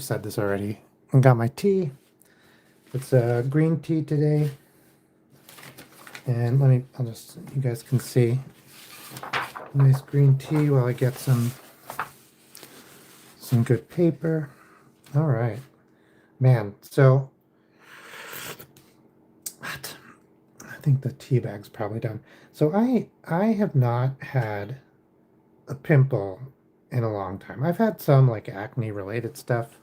said this already. I got my tea. It's a green tea today. And you guys can see. Nice green tea while I get some good paper. All right. Man, so what? I think the tea bag's probably done. So I have not had a pimple in a long time. I've had some like acne related stuff,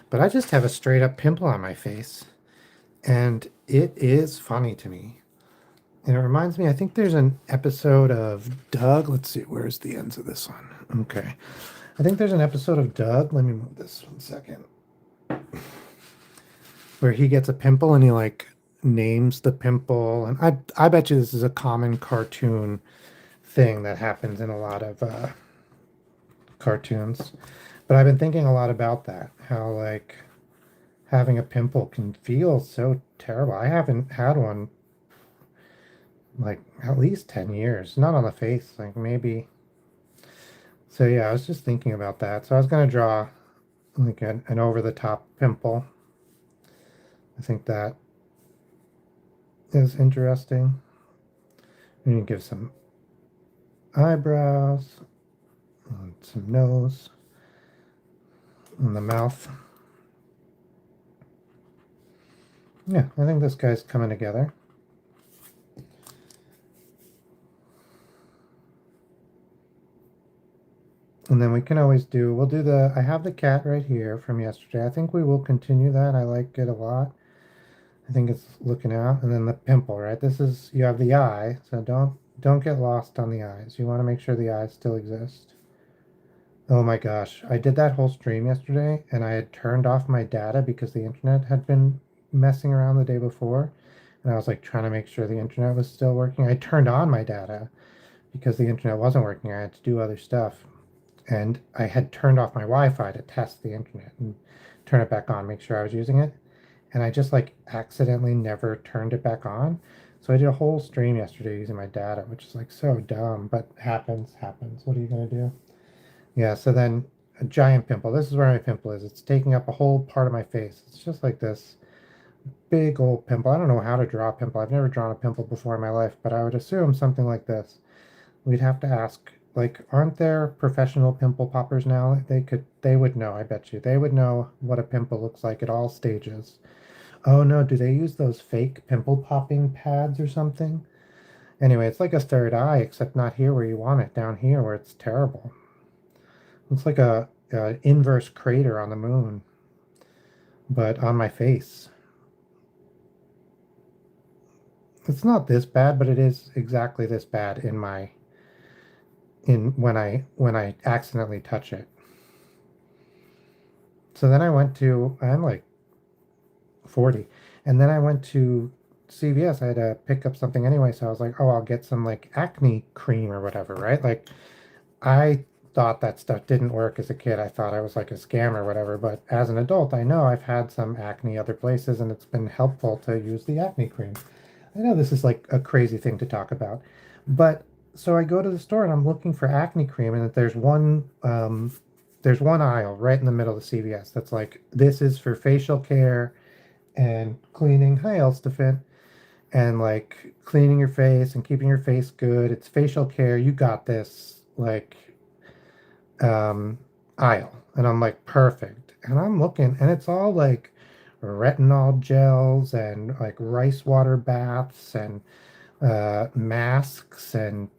but I just have a straight up pimple on my face. And it is funny to me. And it reminds me, I think there's an episode of Doug. Let's see, where's the ends of this one? Okay. I think there's an episode of Doug. Let me move this 1 second. Where he gets a pimple and he like names the pimple. And I bet you this is a common cartoon thing that happens in a lot of cartoons. But I've been thinking a lot about that. How like having a pimple can feel so terrible. I haven't had one like at least 10 years. Not on the face, like maybe. So yeah, I was just thinking about that. So I was going to draw like an over-the-top pimple. I think that is interesting. And you give some eyebrows, and some nose, and the mouth. Yeah, I think this guy's coming together. And then we can always we'll do I have the cat right here from yesterday. I think we will continue that. I like it a lot. I think it's looking out. And then the pimple, right? You have the eye, so don't get lost on the eyes. You want to make sure the eyes still exist. Oh my gosh, I did that whole stream yesterday and I had turned off my data because the internet had been messing around the day before. And I was like trying to make sure the internet was still working. I turned on my data because the internet wasn't working. I had to do other stuff. And I had turned off my Wi-Fi to test the internet and turn it back on, make sure I was using it. And I just like accidentally never turned it back on. So I did a whole stream yesterday using my data, which is like so dumb, but happens. What are you gonna do? Yeah, so then a giant pimple. This is where my pimple is. It's taking up a whole part of my face. It's just like this big old pimple. I don't know how to draw a pimple. I've never drawn a pimple before in my life, but I would assume something like this. We'd have to ask, like, aren't there professional pimple poppers now? They would know, I bet you. They would know what a pimple looks like at all stages. Oh no, do they use those fake pimple popping pads or something? Anyway, it's like a third eye, except not here where you want it, down here where it's terrible. It's like a inverse crater on the moon, but on my face. It's not this bad, but it is exactly this bad when I accidentally touch it. So then I'm like 40, and then I went to CVS. I had to pick up something anyway, so I was like, oh, I'll get some like acne cream or whatever, right? Like I thought that stuff didn't work as a kid. I thought I was like a scam or whatever, but as an adult, I know I've had some acne other places and it's been helpful to use the acne cream. I know this is like a crazy thing to talk about, but so I go to the store and I'm looking for acne cream, and there's one aisle right in the middle of the CVS that's like, this is for facial care and cleaning. Hi, Elstefan. And like cleaning your face and keeping your face good. It's facial care. You got this, like, aisle. And I'm like, perfect. And I'm looking, and it's all like retinol gels and like rice water baths and masks and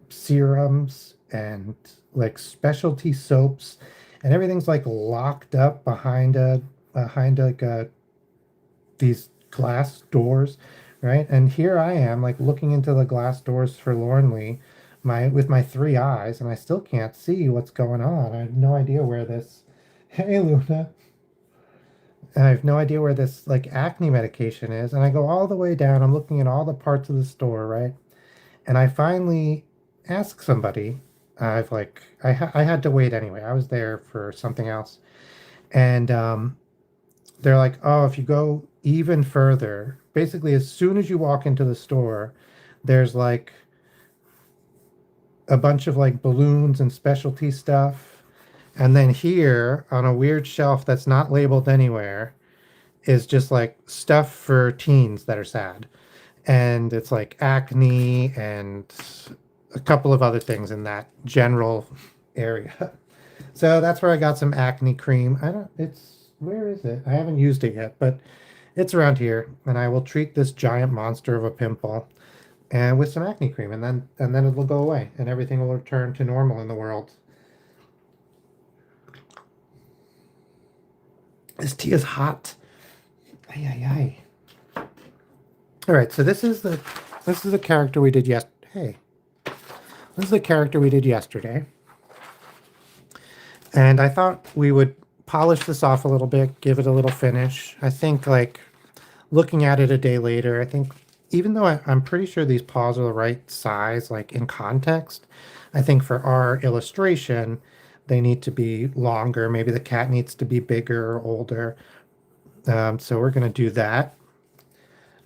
serums and like specialty soaps, and everything's like locked up behind like these glass doors, right? And here I am like looking into the glass doors forlornly, with my three eyes, and I still can't see what's going on. I have no idea where this hey Luna. I have no idea where this like acne medication is. And I go all the way down. I'm looking at all the parts of the store, right? And I finally ask somebody. I had to wait anyway. I was there for something else. And they're like, oh, if you go even further, basically as soon as you walk into the store, there's like a bunch of like balloons and specialty stuff And then here on a weird shelf that's not labeled anywhere is just like stuff for teens that are sad. And it's like acne and a couple of other things in that general area. So that's where I got some acne cream. I don't, it's, where is it? I haven't used it yet, but it's around here. And I will treat this giant monster of a pimple and with some acne cream, and then it will go away and everything will return to normal in the world. This tea is hot. Ay, ay, ay. All right, so this is the character we did Hey, this is the character we did yesterday. And I thought we would polish this off a little bit, give it a little finish. I think like looking at it a day later, I think even though I'm pretty sure these paws are the right size, like in context, I think for our illustration, they need to be longer. Maybe the cat needs to be bigger or older. So we're going to do that.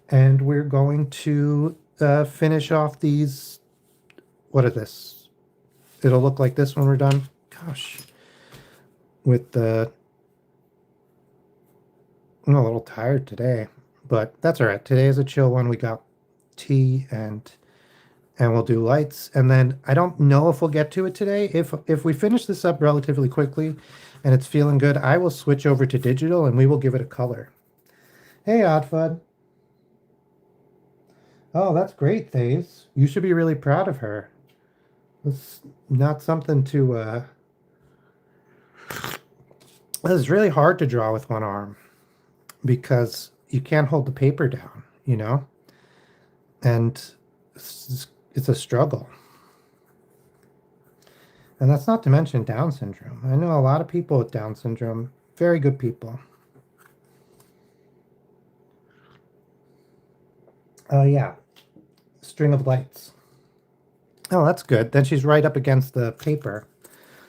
And we're going to finish off these. What is this? It'll look like this when we're done. Gosh. With the... I'm a little tired today, but that's all right. Today is a chill one. We got tea and we'll do lights. And then I don't know if we'll get to it today. If we finish this up relatively quickly and it's feeling good, I will switch over to digital and we will give it a color. Hey, Oddfud. Oh, that's great, Thays. You should be really proud of her. It's not something to, it's really hard to draw with one arm because you can't hold the paper down, you know? And it's a struggle. And that's not to mention Down syndrome. I know a lot of people with Down syndrome, very good people. Oh, yeah. String of lights. Oh, that's good. Then she's right up against the paper,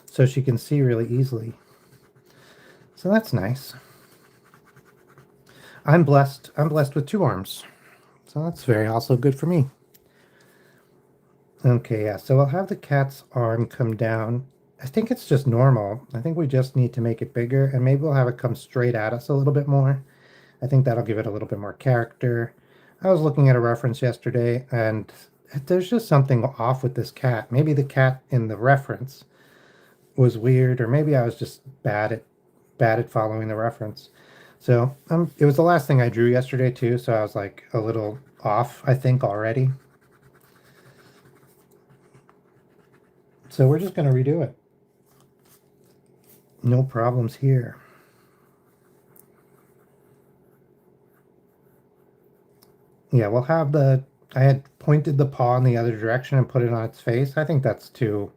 so she can see really easily. So that's nice. I'm blessed. I'm blessed with two arms. So that's very also good for me. Okay, yeah. So I'll have the cat's arm come down. I think it's just normal. I think we just need to make it bigger, and maybe we'll have it come straight at us a little bit more. I think that'll give it a little bit more character. I was looking at a reference yesterday, and there's just something off with this cat. Maybe the cat in the reference was weird, or maybe I was just bad at following the reference. So it was the last thing I drew yesterday too, so I was like a little off, I think, already. So we're just going to redo it. No problems here. Yeah, we'll have I had pointed the paw in the other direction and put it on its face. I think that's too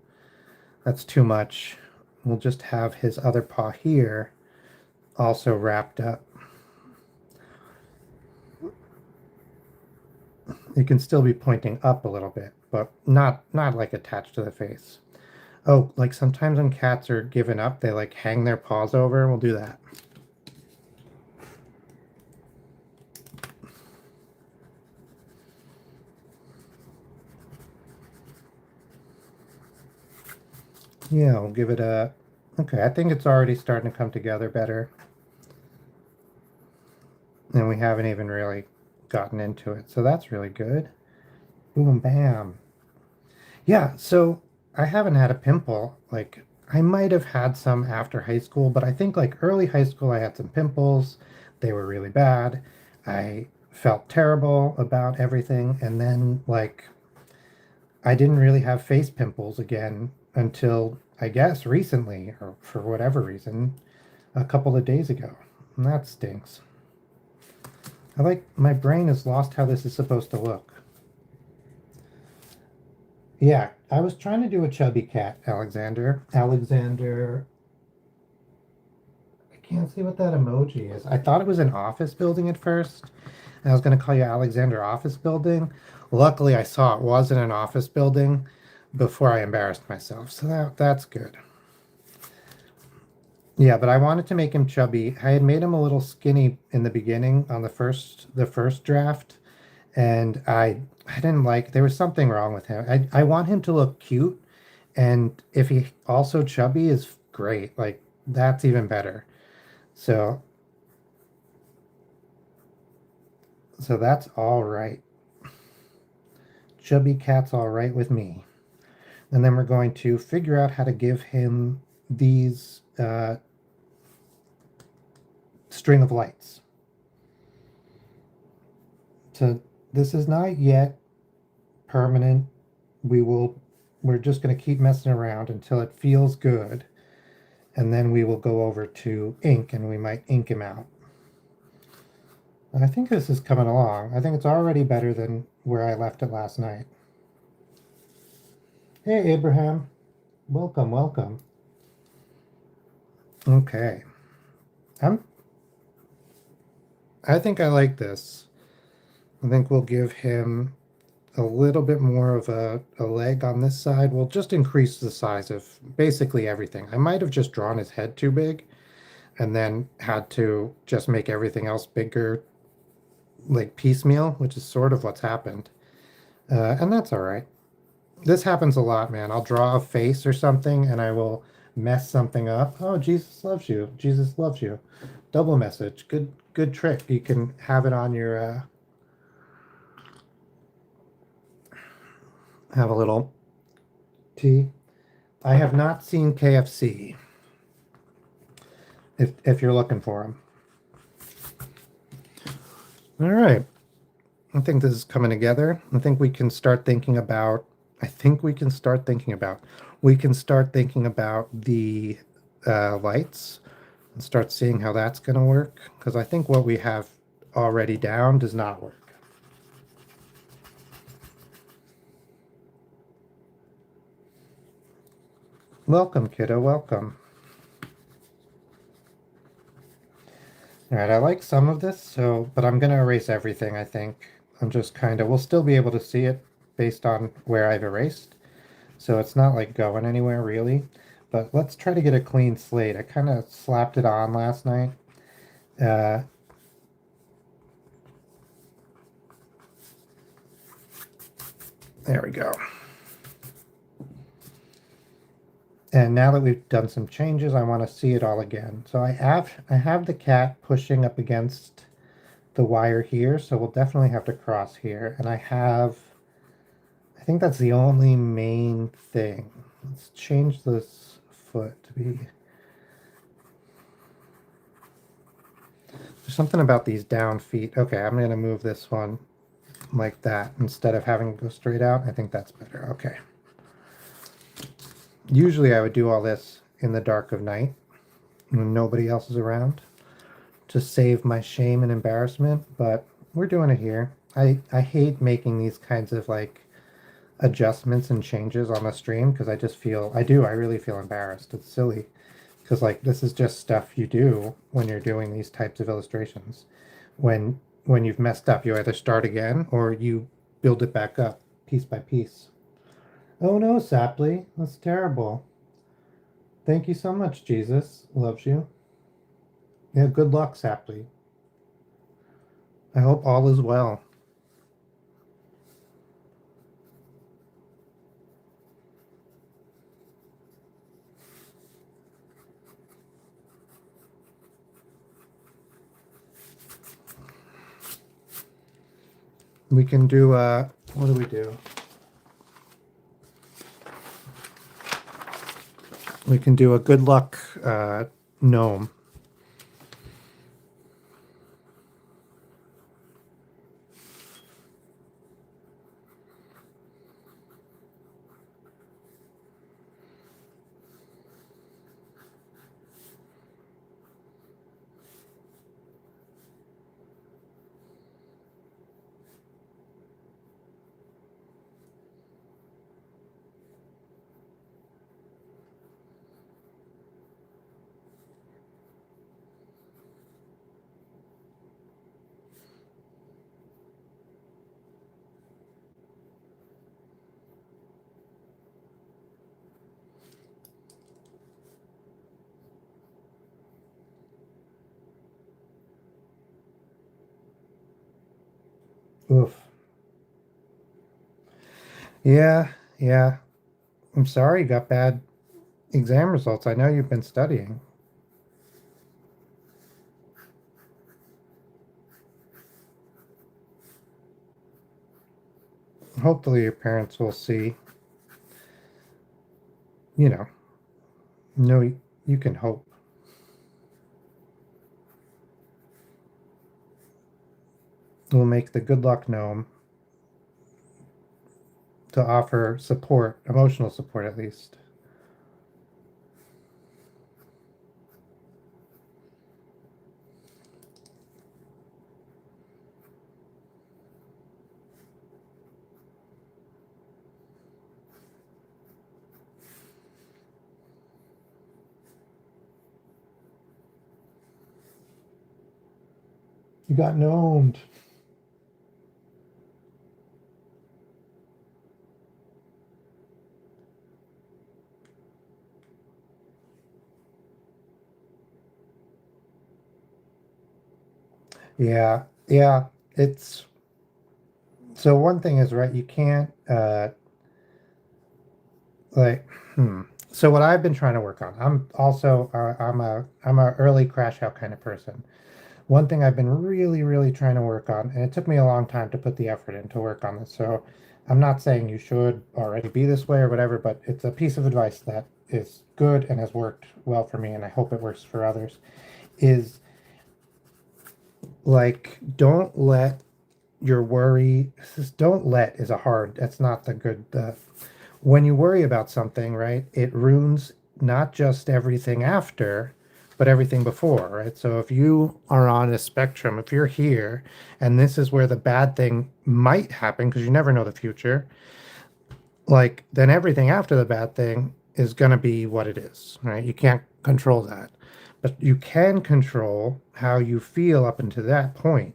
much. We'll just have his other paw here also wrapped up. It can still be pointing up a little bit, but not like attached to the face. Oh, like sometimes when cats are given up, they like hang their paws over. We'll do that. Yeah, we'll give it a... Okay, I think it's already starting to come together better. And we haven't even really gotten into it. So that's really good. Boom, bam. Yeah, so I haven't had a pimple. Like, I might have had some after high school, but I think like early high school, I had some pimples. They were really bad. I felt terrible about everything. And then, like, I didn't really have face pimples again until, I guess, recently, or for whatever reason, a couple of days ago. And that stinks. My brain has lost how this is supposed to look. Yeah, I was trying to do a chubby cat, Alexander. Alexander, I can't see what that emoji is. I thought it was an office building at first. And I was going to call you Alexander Office Building. Luckily, I saw it wasn't an office building before I embarrassed myself. So that's good. Yeah, but I wanted to make him chubby. I had made him a little skinny in the beginning on the first draft, and I didn't like, there was something wrong with him. I want him to look cute, and if he also chubby is great. Like, that's even better. So, so that's all right. Chubby cat's all right with me. And then we're going to figure out how to give him these string of lights. So this is not yet permanent. We're just going to keep messing around until it feels good. And then we will go over to ink and we might ink him out. I think this is coming along. I think it's already better than where I left it last night. Hey, Abraham. Welcome, welcome. Okay. I'm I think I like this. I think we'll give him a little bit more of a leg on this side. We'll just increase the size of basically everything. I might have just drawn his head too big and then had to just make everything else bigger, like piecemeal, which is sort of what's happened. And that's all right. This happens a lot, man. I'll draw a face or something and I will mess something up. Oh, Jesus loves you. Jesus loves you. Double message. Good trick. You can have it on your have a little tea. I have not seen KFC. If you're looking for them. All right. I think this is coming together. I think we can start thinking about. I think we can start thinking about. We can start thinking about the lights and start seeing how that's going to work. Because I think what we have already down does not work. Welcome, kiddo. Welcome. All right, I like some of this, but I'm going to erase everything, I think. I'm just kind of, we'll still be able to see it based on where I've erased. So it's not like going anywhere really. But let's try to get a clean slate. I kind of slapped it on last night. Uh, there we go. And now that we've done some changes, I want to see it all again. So I have the cat pushing up against the wire here, so we'll definitely have to cross here. And I think that's the only main thing. Let's change this foot to be. There's something about these down feet. Okay, I'm going to move this one like that instead of having to go straight out. I think that's better. Okay. Usually I would do all this in the dark of night when nobody else is around to save my shame and embarrassment, but we're doing it here. I hate making these kinds of like adjustments and changes on the stream because I really feel embarrassed. It's silly because like this is just stuff you do when you're doing these types of illustrations. When you've messed up, you either start again or you build it back up piece by piece. Oh no, Sapley, that's terrible. Thank you so much, Jesus loves you. Yeah, good luck, Sapley. I hope all is well. We can do what do we do? We can do a good luck gnome. Oof. Yeah, yeah. I'm sorry you got bad Exam results. I know you've been studying. Hopefully your parents will see, you know, no, you can hope. We'll make the good luck gnome to offer support, emotional support at least. You got gnomed. Yeah, yeah. It's so one thing is right. You can't like. So what I've been trying to work on. I'm also I'm a early crash out kind of person. One thing I've been really, really trying to work on, and it took me a long time to put the effort in to work on this. So I'm not saying you should already be this way or whatever, but it's a piece of advice that is good and has worked well for me, and I hope it works for others. Is like don't let your worry, don't let is a hard, that's not the good, when you worry about something, right, it ruins not just everything after, but everything before, right? So if you are on a spectrum, if you're here and this is where the bad thing might happen, because you never know the future, like then everything after the bad thing is going to be what it is, right? You can't control that, but you can control how you feel up until that point.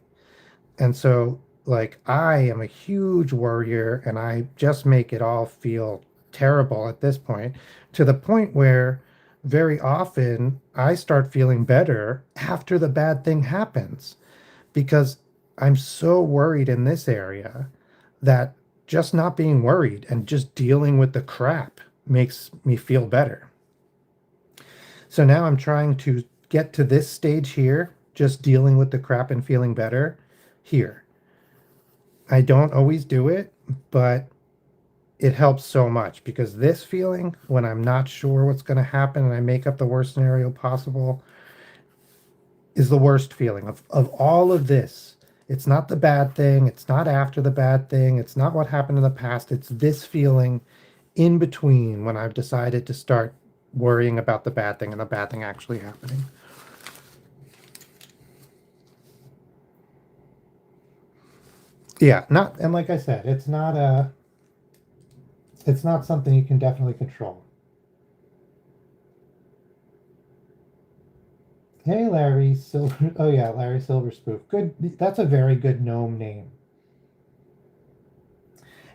And so, like, I am a huge worrier and I just make it all feel terrible at this point, to the point where very often I start feeling better after the bad thing happens because I'm so worried in this area that just not being worried and just dealing with the crap makes me feel better. So now I'm trying to get to this stage here, just dealing with the crap and feeling better here. I don't always do it, but it helps so much because this feeling when I'm not sure what's going to happen and I make up the worst scenario possible is the worst feeling of all of this. It's not the bad thing. It's not after the bad thing. It's not what happened in the past. It's this feeling in between when I've decided to start worrying about the bad thing and the bad thing actually happening. Yeah, not, and like I said, it's not something you can definitely control. Hey, Larry Silver. Oh yeah, Larry Silverspoof. Good. That's a very good gnome name.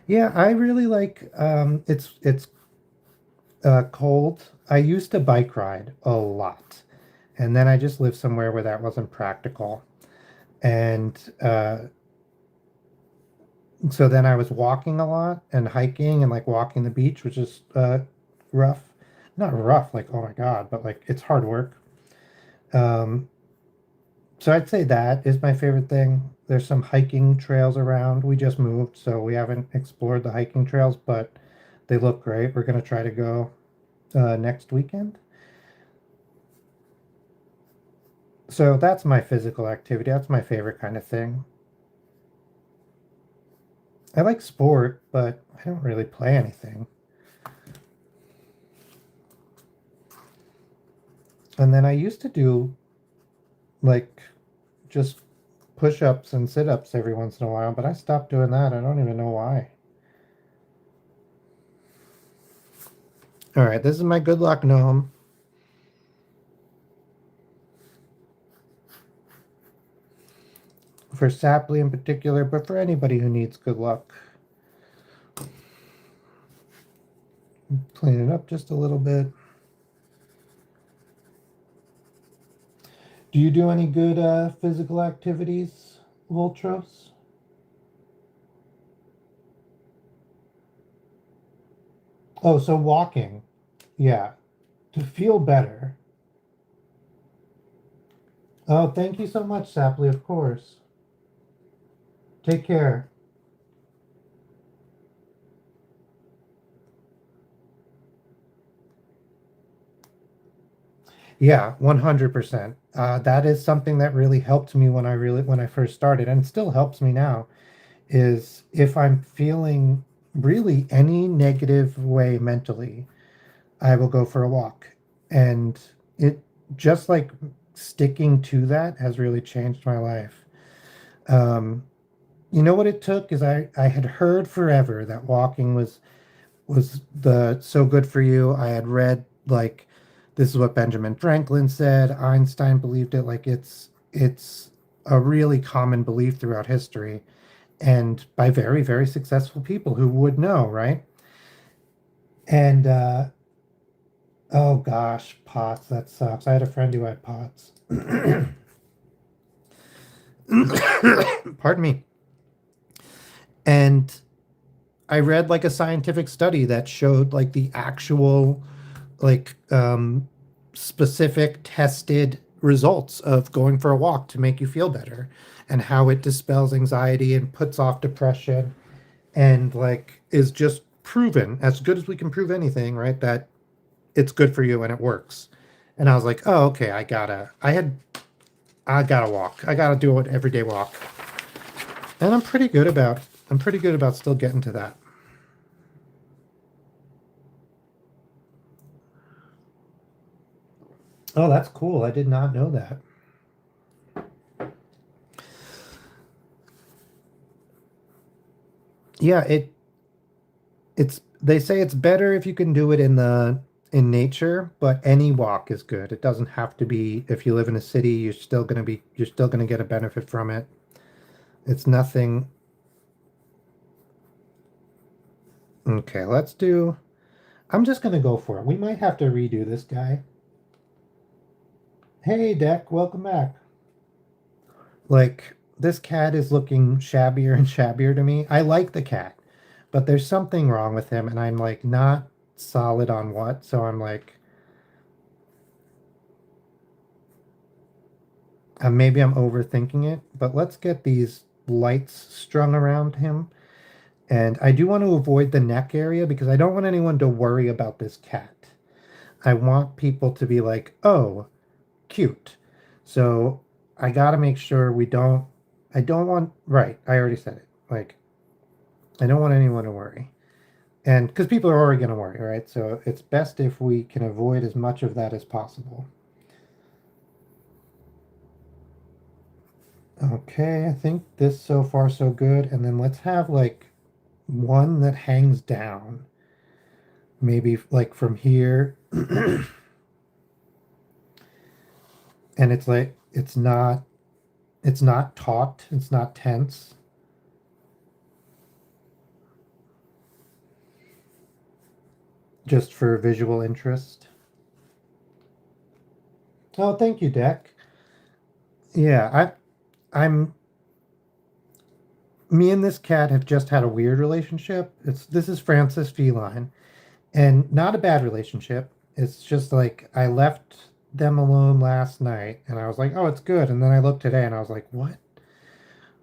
Yeah, I really like. It's cold. I used to bike ride a lot, and then I just lived somewhere where that wasn't practical, and so then I was walking a lot and hiking and like walking the beach, which is rough. Not rough, like oh my God, but like it's hard work. Um, So I'd say that is my favorite thing. There's some hiking trails around. We just moved, so we haven't explored the hiking trails, but they look great. We're gonna try to go next weekend. So that's my physical activity. That's my favorite kind of thing. I like sport, but I don't really play anything. And then I used to do like just push-ups and sit-ups every once in a while, but I stopped doing that. I don't even know why. All right, this is my good luck gnome. For Sapley in particular, but for anybody who needs good luck. Clean it up just a little bit. Do you do any good physical activities, Voltros? Oh, so walking. Yeah. to feel better. Oh, thank you so much, Sapley, of course. Take care. Yeah, 100%. That is something that really helped me when I first started, and still helps me now, is if I'm feeling really any negative way mentally, I will go for a walk. And it just like sticking to that has really changed my life. Um, you know what it took is I had heard forever that walking was the so good for you. I had read like this is what Benjamin Franklin said. Einstein believed it. Like it's a really common belief throughout history and by very, very successful people who would know, right? And oh gosh, POTS, that sucks. I had a friend who had POTS. Pardon me. And I read like a scientific study that showed like the actual like specific tested results of going for a walk to make you feel better and how it dispels anxiety and puts off depression and like is just proven as good as we can prove anything, right? That it's good for you and it works. And I was like, oh, okay, I gotta walk. I gotta do an everyday walk. And I'm pretty good about still getting to that. Oh, that's cool. I did not know that. Yeah, it's they say it's better if you can do it in nature, but any walk is good. It doesn't have to be if you live in a city, you're still gonna get a benefit from it. It's nothing. Okay, let's do I'm just gonna go for it. We might have to redo this guy. Hey, Deck, welcome back. Like, this cat is looking shabbier and shabbier to me. I like the cat, but there's something wrong with him, and I'm like not solid on what. So I'm like, maybe I'm overthinking it, but let's get these lights strung around him. And I do want to avoid the neck area because I don't want anyone to worry about this cat. I want people to be like, oh, cute. So I got to make sure I don't want, right, I already said it. Like, I don't want anyone to worry. And because people are already going to worry, right? So it's best if we can avoid as much of that as possible. Okay, I think this so far so good. And then let's have like one that hangs down. Maybe like from here. And it's like it's not taut, it's not tense. Just for visual interest. Oh, thank you, Deck. Yeah, I'm me and this cat have just had a weird relationship. It's this is Francis Feline, and not a bad relationship. It's just like I left them alone last night, and I was like, "Oh, it's good." And then I looked today, and I was like, "What?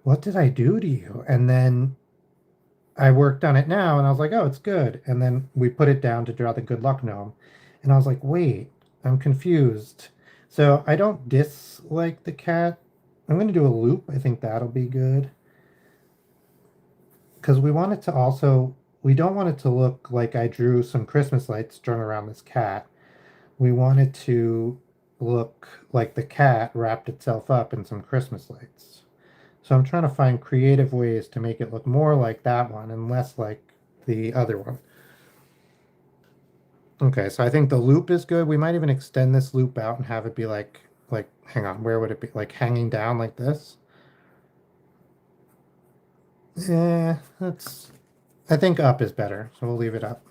What did I do to you?" And then I worked on it now, and I was like, "Oh, it's good." And then we put it down to draw the good luck gnome, and I was like, "Wait, I'm confused." So I don't dislike the cat. I'm going to do a loop. I think that'll be good. Because we don't want it to look like I drew some Christmas lights strung around this cat. We want it to look like the cat wrapped itself up in some Christmas lights. So I'm trying to find creative ways to make it look more like that one and less like the other one. Okay, so I think the loop is good. We might even extend this loop out and have it be hang on, where would it be? Like hanging down like this? That's I think up is better, so we'll leave it up.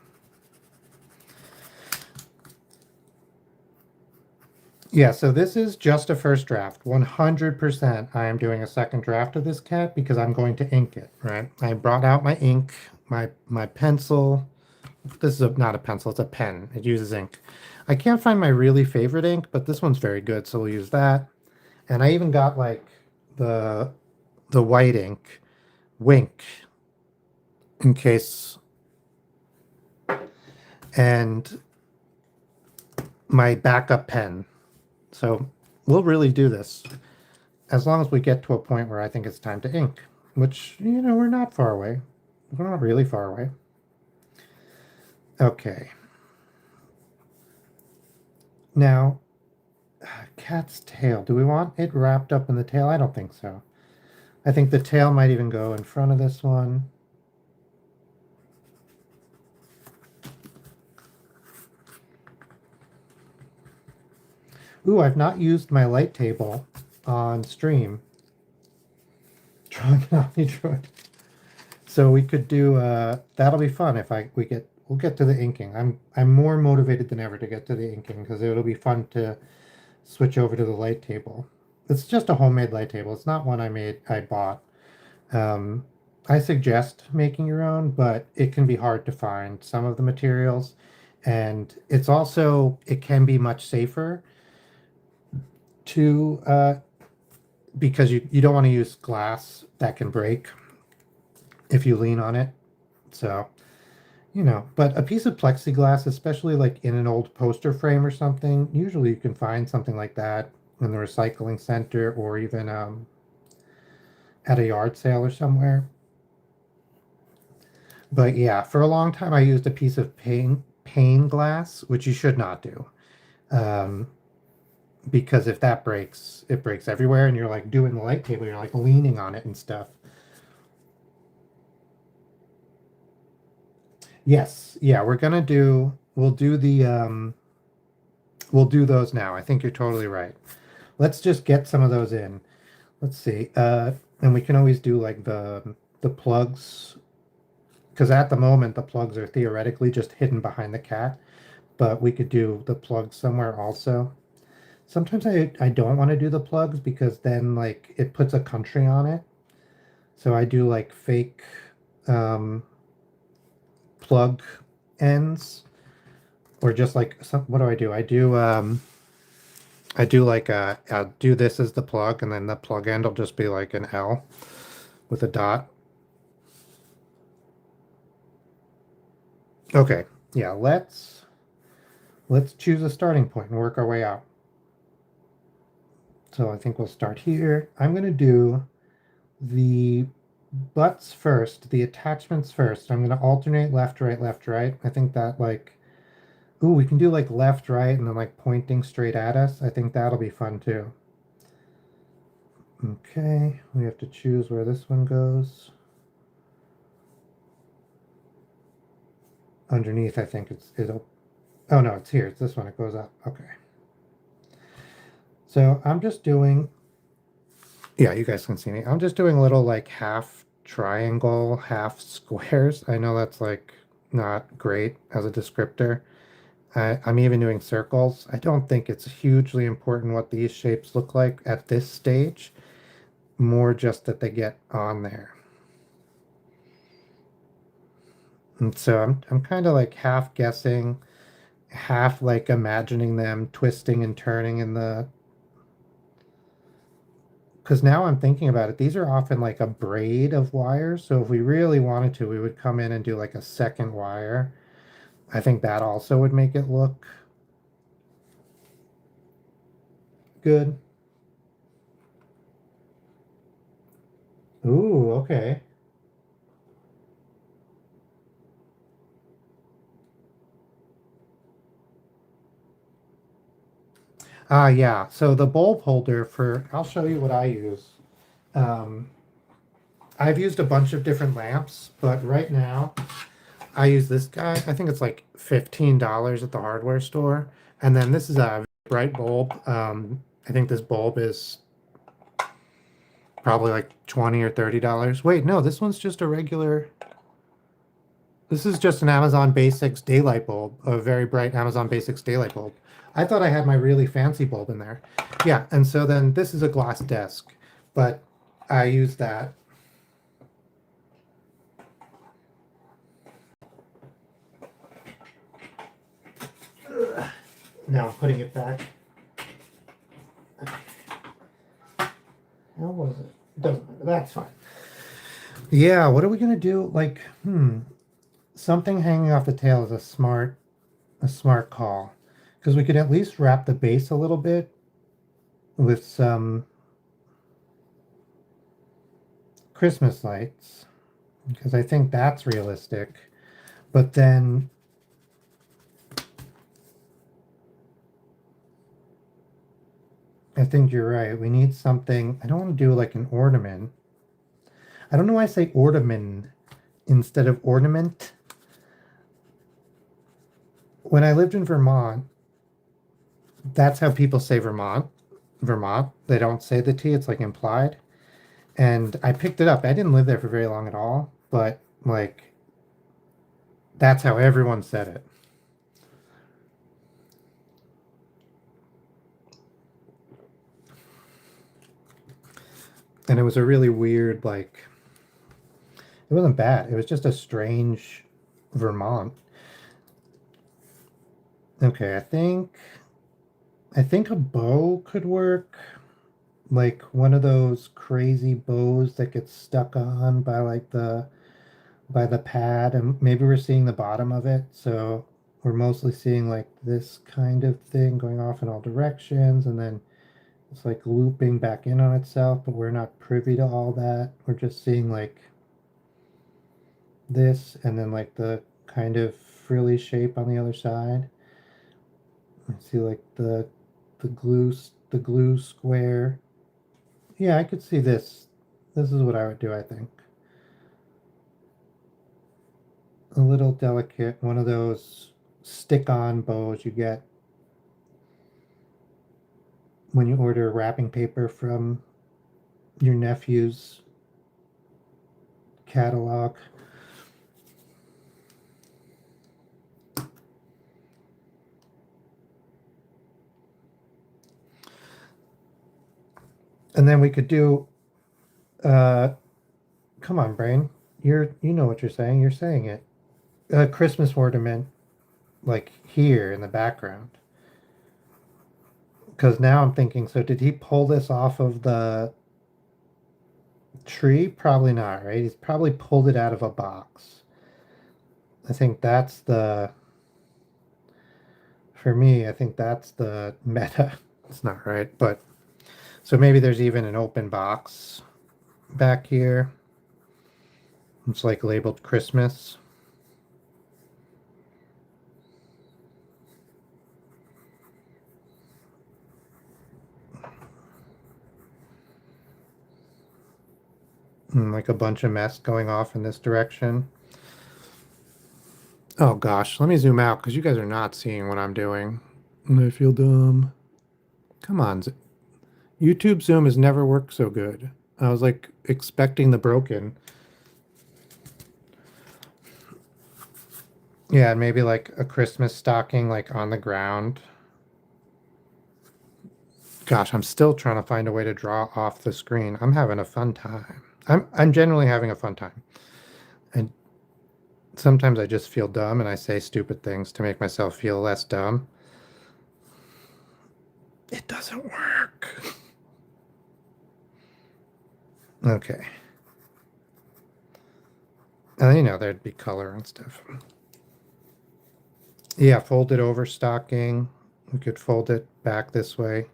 Yeah, so this is just a first draft. 100% I am doing a second draft of this cat because I'm going to ink it, right? I brought out my ink, my pencil. This is not a pencil, it's a pen. It uses ink. I can't find my really favorite ink, but this one's very good, so we'll use that. And I even got like the the white ink, Wink, in case, and my backup pen. So we'll really do this as long as we get to a point where I think it's time to ink, which, you know, we're not far away. We're not really far away. Okay. Now, cat's tail. Do we want it wrapped up in the tail? I don't think so. I think the tail might even go in front of this one. Ooh, I've not used my light table on stream. Drawing an Omnidroid. So we could do that'll be fun if we'll get to the inking. I'm more motivated than ever to get to the inking because it'll be fun to switch over to the light table. It's just a homemade light table. It's not one I bought. I suggest making your own, but it can be hard to find some of the materials. And it can be much safer to, because you don't want to use glass that can break if you lean on it. So, you know, but a piece of plexiglass, especially like in an old poster frame or something, usually you can find something like that in the recycling center or even at a yard sale or somewhere. But yeah, for a long time I used a piece of pane glass, which you should not do. Um, because if that breaks, it breaks everywhere, and you're like doing the light table, you're like leaning on it and stuff. Yes, yeah, we'll do those now. I think you're totally right. Let's just get some of those in. Let's see. And we can always do like the plugs, because at the moment the plugs are theoretically just hidden behind the cat, but we could do the plugs somewhere also. Sometimes I don't want to do the plugs because then like it puts a country on it. So I do like fake um, plug ends, or just like what do I do? I do like I'll do this as the plug, and then the plug end will just be like an L with a dot. Okay, yeah, let's choose a starting point and work our way out. So I think we'll start here. I'm gonna do the butts first, the attachments first. I'm gonna alternate left, right, left, right. I think that like, ooh, we can do like left, right, and then like pointing straight at us. I think that'll be fun too. Okay, we have to choose where this one goes. Underneath, I think it'll, oh no, it's here. It's this one. It goes up. Okay. So I'm just doing, yeah, you guys can see me. I'm just doing little like half triangle, half squares. I know that's like not great as a descriptor. I'm even doing circles. I don't think it's hugely important what these shapes look like at this stage, more just that they get on there. And so I'm kind of like half guessing, half like imagining them twisting and turning in the, because now I'm thinking about it, these are often like a braid of wires. So if we really wanted to, we would come in and do like a second wire. I think that also would make it look good. Ooh, okay. Ah, yeah. So the bulb holder for, I'll show you what I use. Um, I've used a bunch of different lamps, but right now I use this guy. I think it's like $15 at the hardware store. And then this is a bright bulb. I think this bulb is probably like 20 or $30. Wait, no, this one's just a regular. This is just an Amazon Basics daylight bulb, a very bright Amazon Basics daylight bulb. I thought I had my really fancy bulb in there. Yeah, and so then this is a glass desk, but I use that. Now I'm putting it back. How was it? It doesn't matter. That's fine. Yeah, what are we gonna do? Like, something hanging off the tail is a smart call. Because we could at least wrap the base a little bit with some Christmas lights. Because I think that's realistic. But then I think you're right. We need something. I don't want to do like an ornament. I don't know why I say ornament instead of ornament. When I lived in Vermont, that's how people say Vermont. Vermont. They don't say the T, it's like implied. And I picked it up. I didn't live there for very long at all, but like that's how everyone said it. And it was a really weird, like, it wasn't bad. It was just a strange Vermont. Okay, I think a bow could work. Like one of those crazy bows that gets stuck on by like the pad, and maybe we're seeing the bottom of it. So we're mostly seeing like this kind of thing going off in all directions, and then it's like looping back in on itself, but we're not privy to all that. We're just seeing like this and then like the kind of frilly shape on the other side. I see like the glue square. Yeah, I could see this. This is what I would do, I think. A little delicate, one of those stick-on bows you get when you order wrapping paper from your nephew's catalog. And then we could do uh come on, brain. You know what you're saying. You're saying it. A Christmas ornament like here in the background. Because now I'm thinking, so did he pull this off of the tree? Probably not, right? He's probably pulled it out of a box. I think that's the, for me, I think that's the meta. It's not right, but so maybe there's even an open box back here. It's like labeled Christmas. And like a bunch of mess going off in this direction. Oh gosh, let me zoom out because you guys are not seeing what I'm doing. And I feel dumb. Come on. YouTube Zoom has never worked so good. I was like expecting the broken. Yeah, and maybe like a Christmas stocking like on the ground. Gosh, I'm still trying to find a way to draw off the screen. I'm having a fun time. I'm generally having a fun time. And sometimes I just feel dumb and I say stupid things to make myself feel less dumb. It doesn't work. Okay. And you know, there'd be color and stuff. Yeah, fold it over stocking. We could fold it back this way.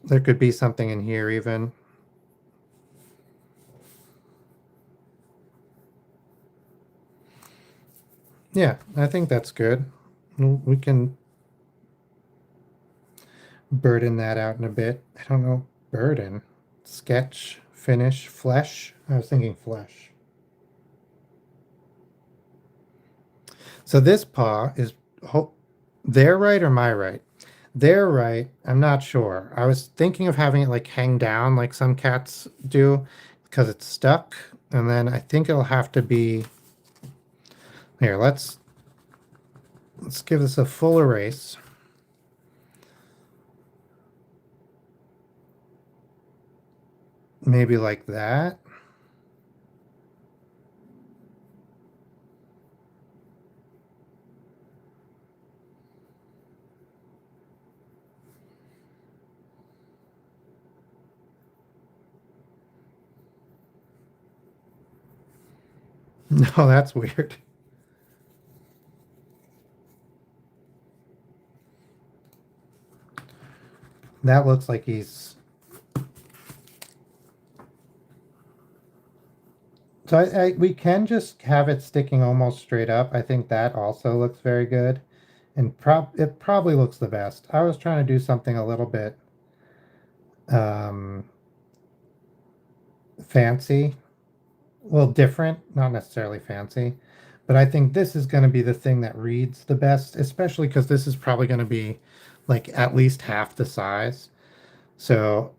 There could be something in here even. Yeah, I think that's good. We can burden that out in a bit. I don't know. Burden. Sketch, finish, flesh. I was thinking flesh. So this paw is their right or my right? Their right. I'm not sure. I was thinking of having it like hang down like some cats do because it's stuck. And then I think it'll have to be here. Let's give this a full erase. Maybe like that. No, that's weird. That looks like he's... So we can just have it sticking almost straight up. I think that also looks very good. And it probably looks the best. I was trying to do something a little bit um, fancy. Well, different, not necessarily fancy. But I think this is going to be the thing that reads the best, especially because this is probably going to be like at least half the size. So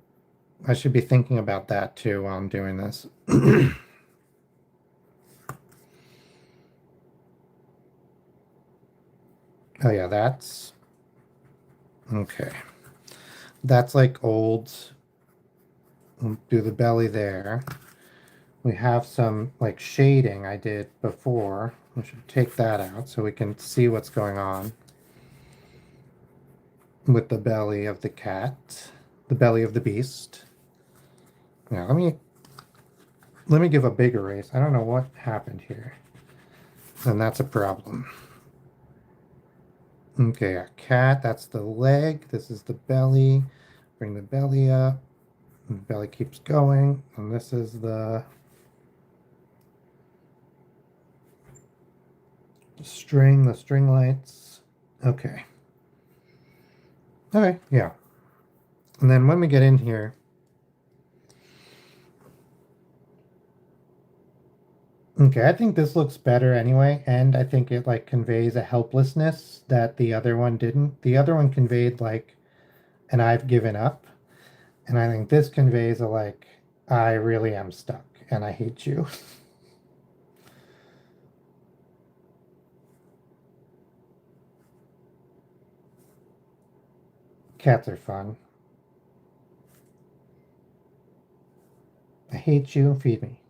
I should be thinking about that too while I'm doing this. Oh yeah, that's okay. That's like old. We'll do the belly there. We have some like shading I did before. We should take that out so we can see what's going on with the belly of the cat, the belly of the beast. Now let me give a big erase. I don't know what happened here. And that's a problem. Okay, a cat, that's the leg. This is the belly. Bring the belly up. And the belly keeps going. And this is the string lights. Okay. Okay, yeah. And then when we get in here, okay, I think this looks better anyway, and I think it like conveys a helplessness that the other one didn't. The other one conveyed like an I've given up, and I think this conveys a like I really am stuck and I hate you. Cats are fun. I hate you, feed me.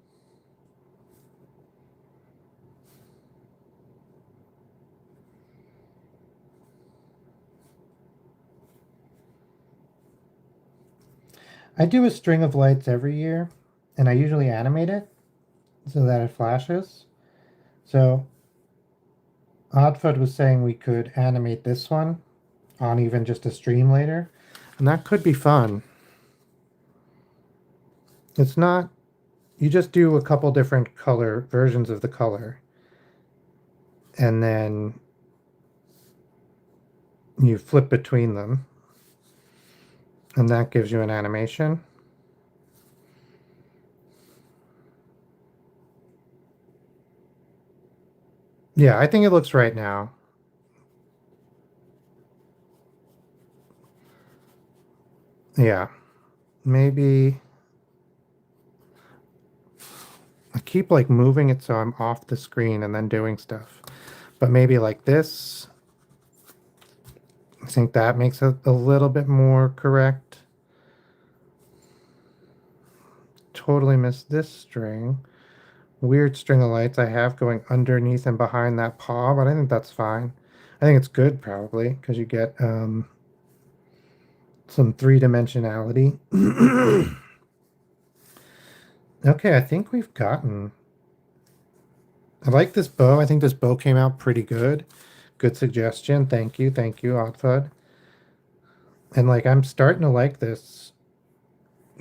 I do a string of lights every year, and I usually animate it so that it flashes. So Oddfud was saying we could animate this one on even just a stream later, and that could be fun. It's not, you just do a couple different color versions of the color, and then you flip between them, and that gives you an animation. Yeah, I think it looks right now. Yeah, maybe I keep like moving it so I'm off the screen and then doing stuff. But maybe like this, I think that makes it a little bit more correct. Totally missed this string. Weird string of lights I have going underneath and behind that paw, but I think that's fine. I think it's good probably because you get some three-dimensionality. Okay, I think we've gotten... I like this bow. I think this bow came out pretty good. Good suggestion. Thank you, Oddfud. And like I'm starting to like this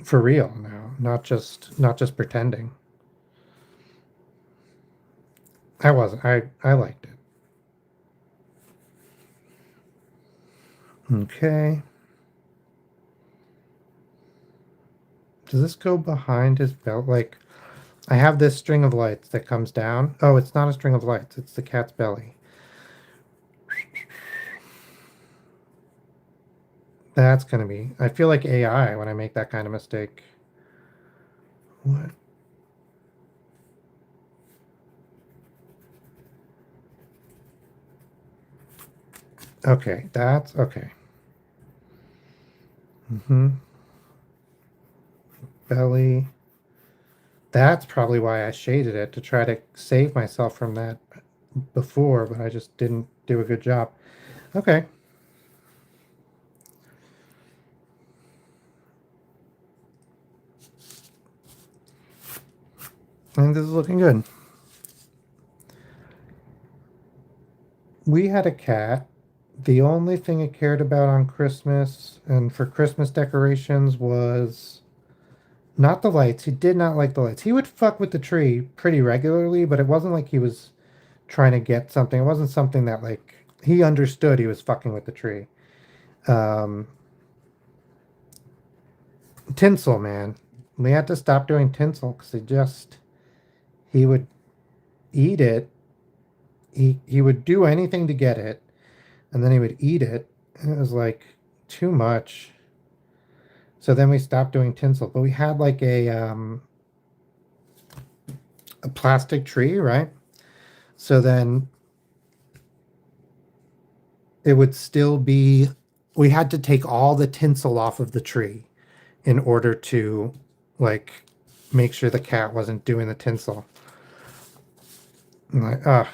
for real now, not just pretending. I wasn't. I liked it. Okay. Does this go behind his belt? Like I have this string of lights that comes down. Oh, it's not a string of lights. It's the cat's belly. That's gonna be... I feel like AI when I make that kind of mistake. What? Okay, that's okay. Mm-hmm. Belly. That's probably why I shaded it to try to save myself from that before, but I just didn't do a good job. Okay. I think this is looking good. we had a cat. The only thing it cared about on Christmas and for Christmas decorations was not the lights. He did not like the lights. He would fuck with the tree pretty regularly, but it wasn't like he was trying to get something. It wasn't something that like he understood he was fucking with the tree. Um, Tinsel, man. We had to stop doing tinsel because he would eat it. He would do anything to get it, and then he would eat it. And it was like too much. So then we stopped doing tinsel, but we had like a plastic tree, right? So then it would still be, we had to take all the tinsel off of the tree in order to like make sure the cat wasn't doing the tinsel. I'm like, ah.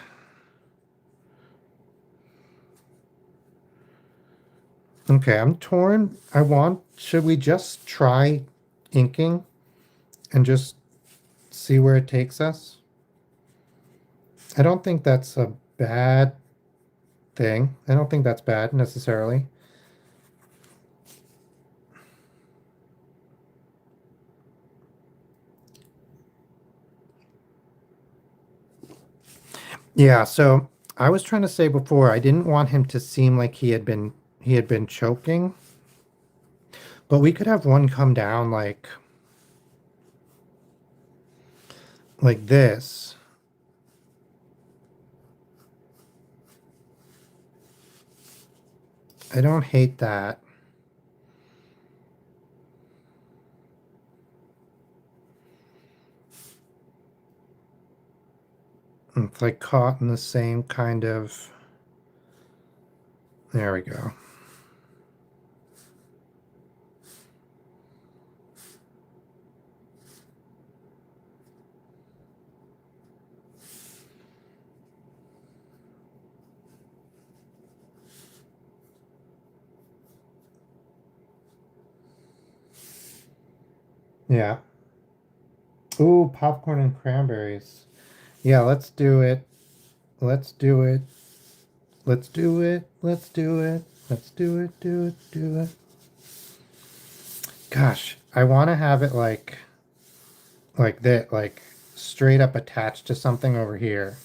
Okay, I'm torn. Should we just try inking and just see where it takes us? I don't think that's a bad thing. I don't think that's bad necessarily. Yeah, so I was trying to say before, I didn't want him to seem like he had been choking, but we could have one come down like this. I don't hate that. It's like caught in the same kind of. There we go. Yeah. Ooh, popcorn and cranberries. Yeah, let's do it. Let's do it. Let's do it. Let's do it. Let's do it. Do it. Do it. Gosh, I want to have it like that, like straight up attached to something over here.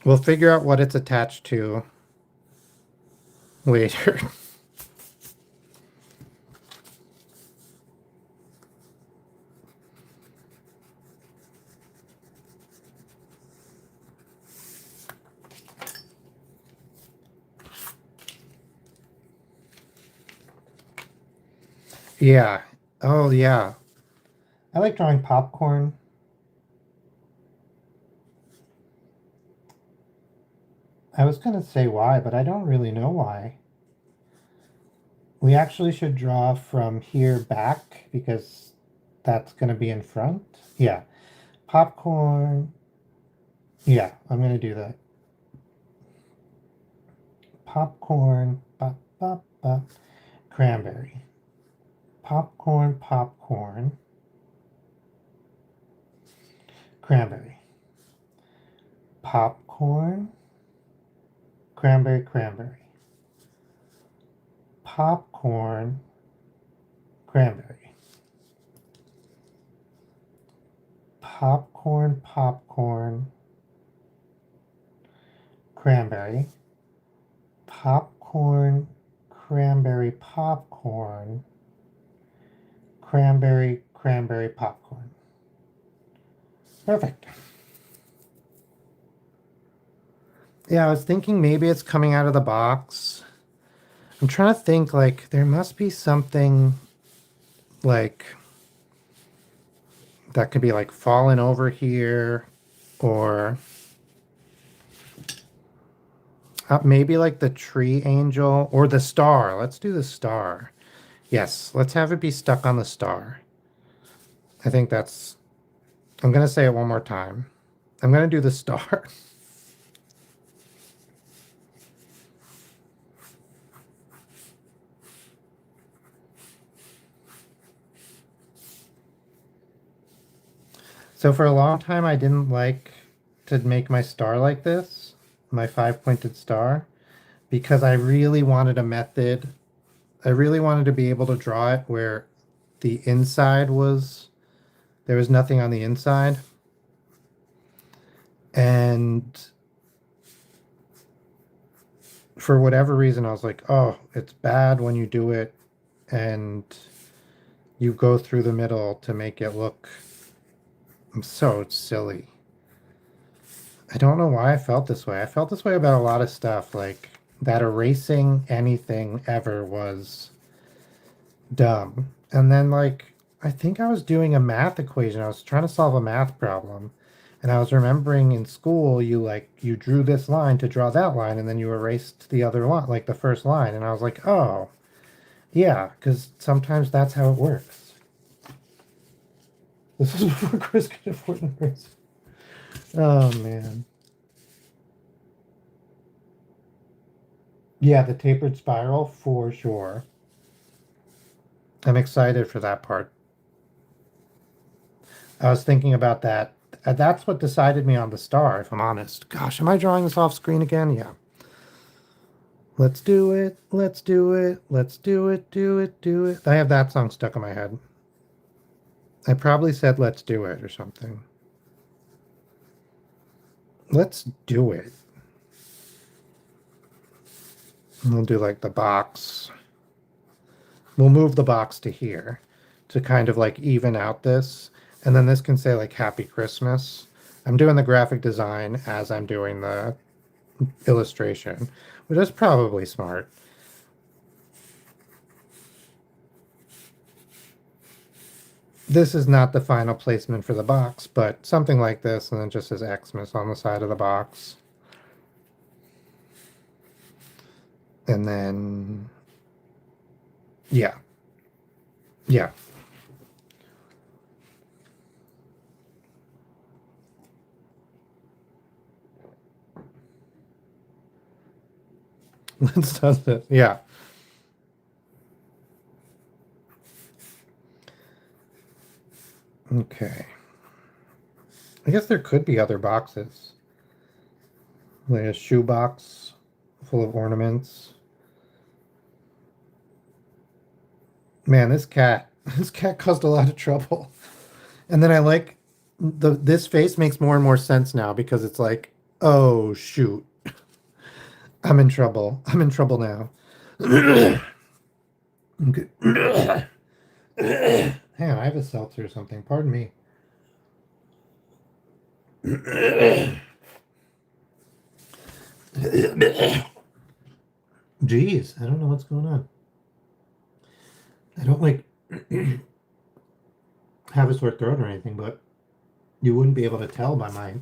We'll figure out what it's attached to later. Yeah. Oh, yeah. I like drawing popcorn. I was going to say why, but I don't really know why. We actually should draw from here back because that's going to be in front. Yeah. Popcorn. Yeah, I'm going to do that. Popcorn. Pop, pop, pop. Cranberry. Popcorn, popcorn. Cranberry. Popcorn. Cranberry, cranberry. Popcorn. Cranberry. Popcorn, popcorn. Cranberry. Popcorn, cranberry, popcorn. Cranberry, cranberry, popcorn. Perfect. Yeah, I was thinking maybe it's coming out of the box. I'm trying to think like there must be something like that could be like falling over here or maybe like the tree angel or the star. Let's do the star. Yes, let's have it be stuck on the star. I think that's. I'm going to say it one more time. I'm going to do the star. So for a long time, I didn't like to make my star like this, my five-pointed star, because I really wanted a method. I really wanted to be able to draw it where the inside was, there was nothing on the inside. And for whatever reason, I was like, oh, it's bad when you do it and you go through the middle to make it look so silly. I don't know why I felt this way. I felt this way about a lot of stuff, like that erasing anything ever was dumb. And then, like, I think I was doing a math equation. I was trying to solve a math problem. And I was remembering in school, you drew this line to draw that line, and then you erased the other line, like the first line. And I was like, oh, yeah, because sometimes that's how it works. This is before Chris could afford an eraser. Oh, man. Yeah, the tapered spiral for sure. I'm excited for that part. I was thinking about that. That's what decided me on the star, if I'm honest. Gosh, am I drawing this off screen again? Yeah. Let's do it. Let's do it. Let's do it. Do it. Do it. I have that song stuck in my head. I probably said let's do it or something. Let's do it. And we'll do like the box. We'll move the box to here to kind of like even out this. And then this can say like Happy Christmas. I'm doing the graphic design as I'm doing the illustration, which is probably smart. This is not the final placement for the box, but something like this, and then just says Xmas on the side of the box. And then, yeah. Yeah. Let's do this. Yeah. Okay. I guess there could be other boxes. Like a shoe box full of ornaments. Man, this cat, this cat caused a lot of trouble. And then I like this face makes more and more sense now because it's like, oh shoot, I'm in trouble. I'm in trouble now. Okay. Hang on, I have a seltzer or something. Pardon me. Jeez, I don't know what's going on. I don't like have a sore throat or anything, but you wouldn't be able to tell by my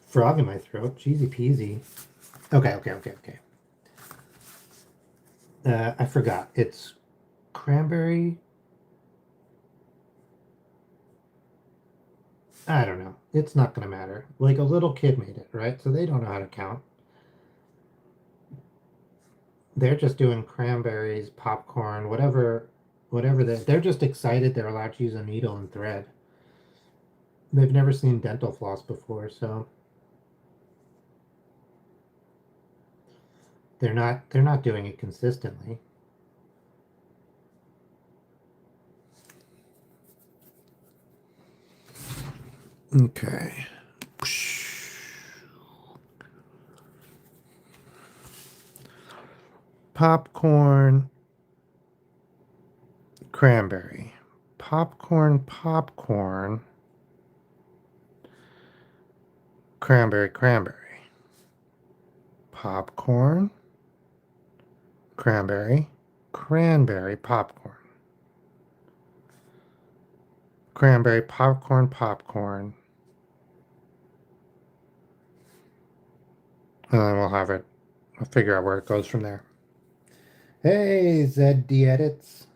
frog in my throat. Cheesy peasy. Okay. I forgot. It's cranberry. I don't know. It's not going to matter. Like a little kid made it, right? So they don't know how to count. They're just doing cranberries, popcorn, whatever they're just excited they're allowed to use a needle and thread. They've never seen dental floss before, so they're not doing it consistently. Okay. Popcorn, cranberry. Popcorn, cranberry. Popcorn, cranberry, popcorn. Cranberry, popcorn. And then we'll have it. I'll figure out where it goes from there. Hey, Zed Edits.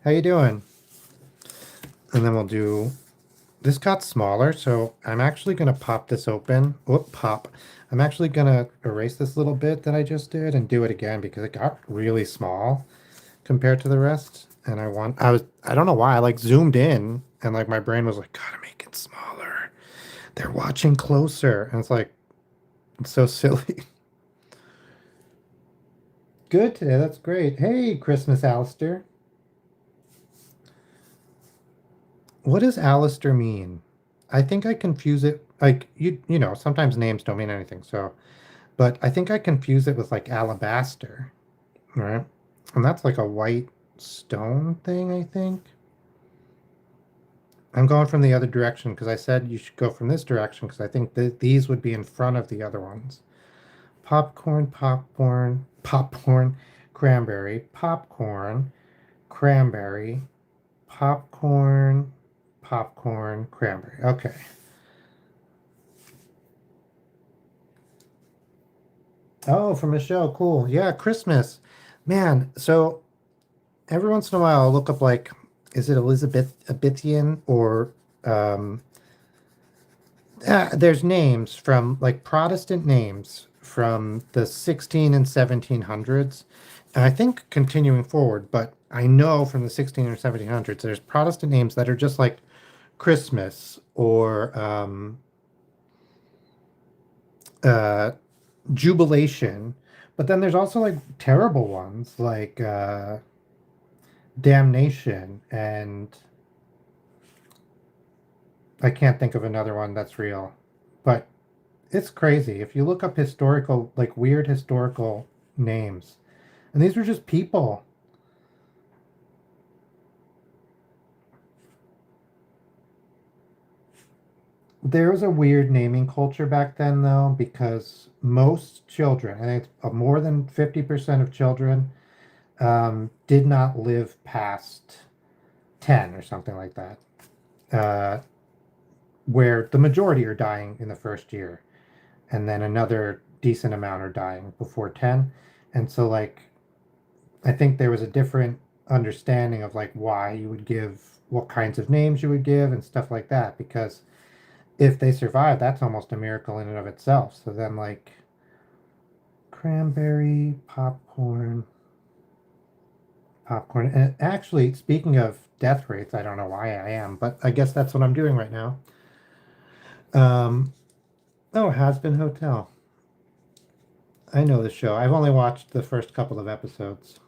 How you doing? And then we'll do, this got smaller, so I'm actually going to pop this open. Whoop, pop. I'm actually going to erase this little bit that I just did and do it again because it got really small compared to the rest. And I don't know why, I like zoomed in and like my brain was like, gotta make it smaller. They're watching closer. And it's like, it's so silly. Good today. That's great. Hey, Christmas Alistair. What does Alistair mean? I think I confuse it like you know, sometimes names don't mean anything. So, but I think I confuse it with like alabaster, right? And that's like a white stone thing, I think. I'm going from the other direction because I said you should go from this direction because I think that these would be in front of the other ones. Popcorn, popcorn, popcorn, cranberry, popcorn, cranberry, popcorn, popcorn, cranberry. Okay. Oh, from a show. Cool. Yeah, Christmas. Man, so every once in a while I'll look up like, is it Elizabethan or um there's names from like Protestant names from the 16 and 1700s. And I think continuing forward, but I know from the 16 or 1700s, there's Protestant names that are just like Christmas or uh, Jubilation. But then there's also like terrible ones like Damnation. And I can't think of another one that's real. But it's crazy. If you look up historical, like weird historical names, and these were just people. There was a weird naming culture back then, though, because most children, I think more than 50% of children, did not live past 10 or something like that, uh, where the majority are dying in the first year, and then another decent amount are dying before 10. And so, like, I think there was a different understanding of like why you would give, what kinds of names you would give, and stuff like that, because if they survive, that's almost a miracle in and of itself. So then, like, cranberry, popcorn, popcorn. And actually, speaking of death rates, I don't know why I am, but I guess that's what I'm doing right now. Um, oh, Has Been Hotel. I know the show. I've only watched the first couple of episodes.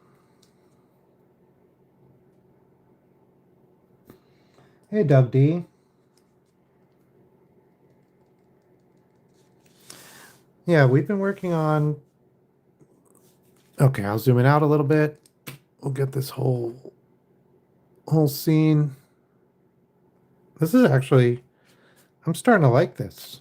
Hey, Doug D. Yeah, we've been working on. Okay, I'll zoom it out a little bit. We'll get this whole scene. This is actually, I'm starting to like this.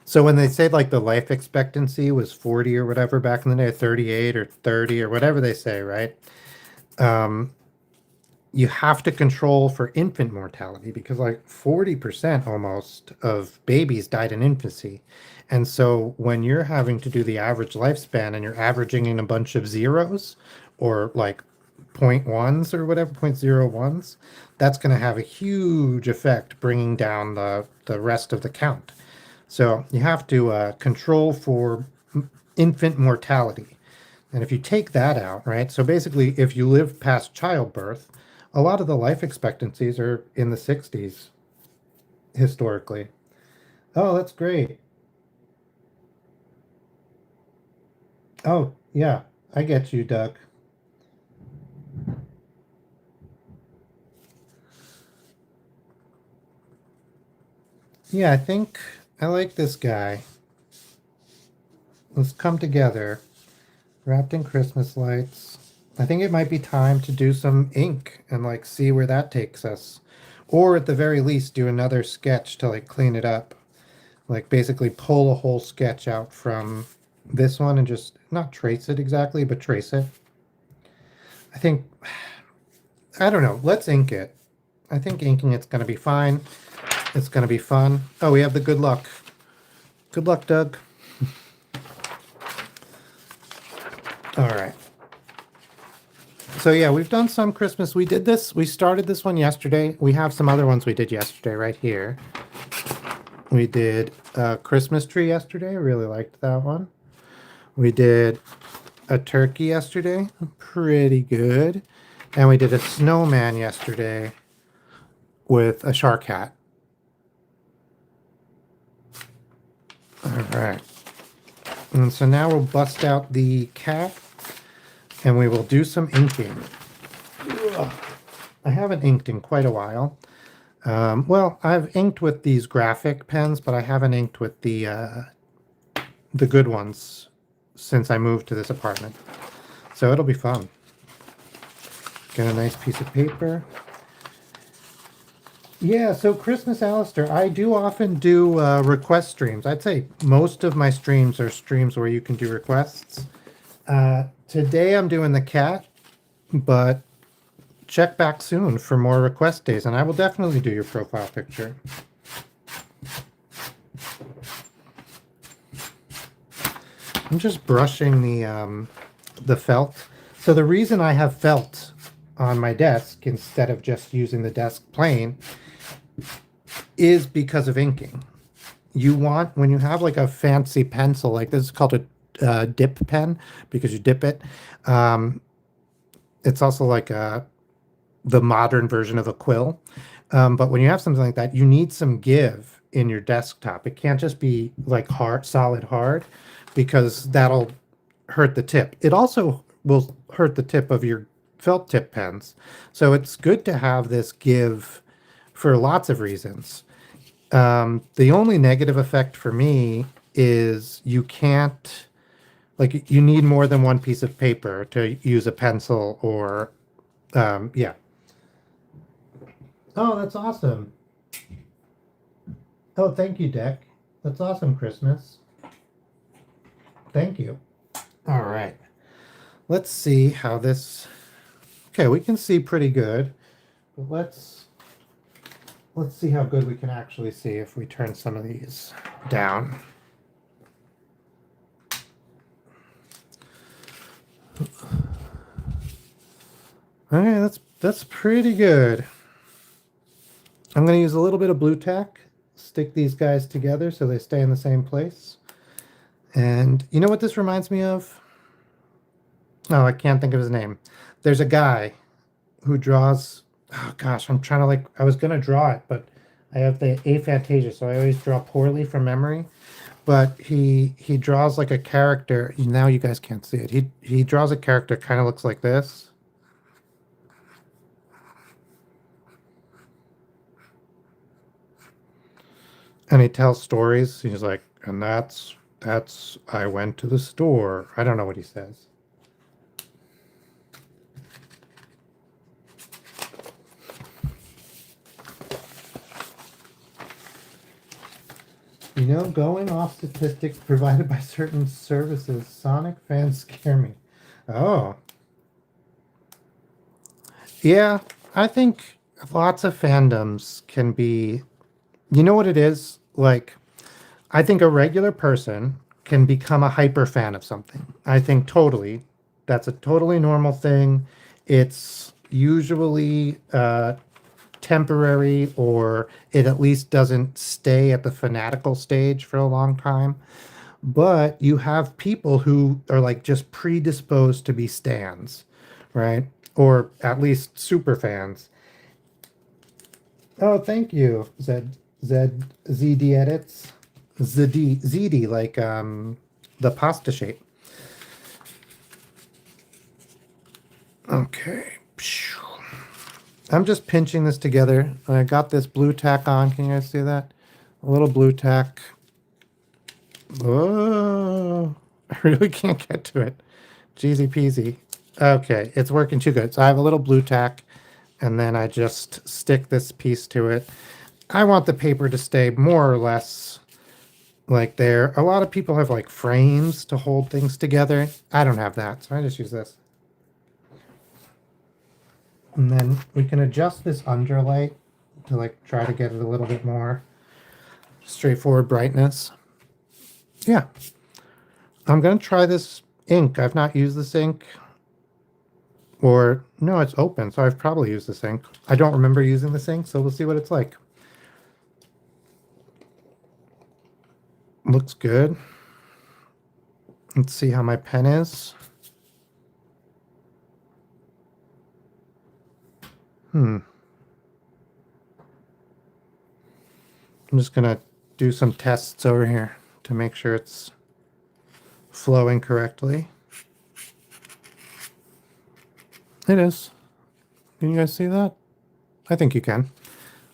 So when they say like the life expectancy was 40 or whatever back in the day, 38 or 30 or whatever they say, right? Um, you have to control for infant mortality because like 40% almost of babies died in infancy. And so when you're having to do the average lifespan and you're averaging in a bunch of zeros or like point ones or whatever, point zero ones, that's going to have a huge effect bringing down the rest of the count. So you have to control for infant mortality. And if you take that out, right? So basically, if you live past childbirth, a lot of the life expectancies are in the 60s historically. Oh, that's great. Oh, yeah, I get you, Doug. Yeah, I think I like this guy. Let's come together, wrapped in Christmas lights. I think it might be time to do some ink and like see where that takes us. Or at the very least, do another sketch to like clean it up. Like basically pull a whole sketch out from this one and just not trace it exactly, but trace it. I think, I don't know. Let's ink it. I think inking it's going to be fine. It's going to be fun. Oh, we have the good luck. Good luck, Doug. All right. So yeah, we've done some Christmas. We did this. We started this one yesterday. We have some other ones we did yesterday right here. We did a Christmas tree yesterday. I really liked that one. We did a turkey yesterday, pretty good. And we did a snowman yesterday with a shark hat. All right. And so now we'll bust out the cat and we will do some inking. Ugh. I haven't inked in quite a while. Well, I've inked with these graphic pens, but I haven't inked with the good ones since I moved to this apartment. So it'll be fun. Get a nice piece of paper. Yeah, so Christmas Alistair, I do often do request streams. I'd say most of my streams are streams where you can do requests. Today I'm doing the cat, but check back soon for more request days, and I will definitely do your profile picture. I'm just brushing the felt. So the reason I have felt on my desk instead of just using the desk plain is because of inking. You want, when you have like a fancy pencil, like this is called a dip pen because you dip it. It's also like the modern version of a quill. But when you have something like that, you need some give in your desktop. It can't just be like hard, solid hard, because that'll hurt the tip. It also will hurt the tip of your felt tip pens. So it's good to have this give for lots of reasons. The only negative effect for me is you can't, like, you need more than one piece of paper to use a pencil or, yeah. Oh, that's awesome. Oh, thank you, Deck. That's awesome, Christmas. Thank you. All right. Let's see how this... Okay, we can see pretty good. But let's see how good we can actually see if we turn some of these down. Okay, that's pretty good. I'm going to use a little bit of blue tack, stick these guys together so they stay in the same place. And you know what this reminds me of? Oh, I can't think of his name. There's a guy who draws... Oh gosh, I'm trying to, like, I was going to draw it, but I have the aphantasia, so I always draw poorly from memory. But he draws like a character. Now you guys can't see it. He draws a character kind of looks like this. And he tells stories. He's like, and that's I went to the store. I don't know what he says. You know, going off statistics provided by certain services, Sonic fans scare me. Oh. Yeah, I think lots of fandoms can be... You know what it is? Like, I think a regular person can become a hyper fan of something. I think totally. That's a totally normal thing. It's usually temporary, or it at least doesn't stay at the fanatical stage for a long time. But you have people who are like just predisposed to be stans, right? Or at least super fans. Oh, thank you, ZD edits. ZD, like the pasta shape. Okay. I'm just pinching this together. I got this blue tack on. Can you guys see that? A little blue tack. Oh, I really can't get to it. Jeezy peasy. Okay, it's working too good. So I have a little blue tack, and then I just stick this piece to it. I want the paper to stay more or less like there. A lot of people have like frames to hold things together. I don't have that, so I just use this. And then we can adjust this underlight to like try to get it a little bit more straightforward brightness. Yeah. I'm going to try this ink. I've not used this ink. Or, no, it's open, so I've probably used this ink. I don't remember using this ink, so we'll see what it's like. Looks good. Let's see how my pen is. I'm just gonna do some tests over here to make sure it's flowing correctly. It is. Can you guys see that? I think you can.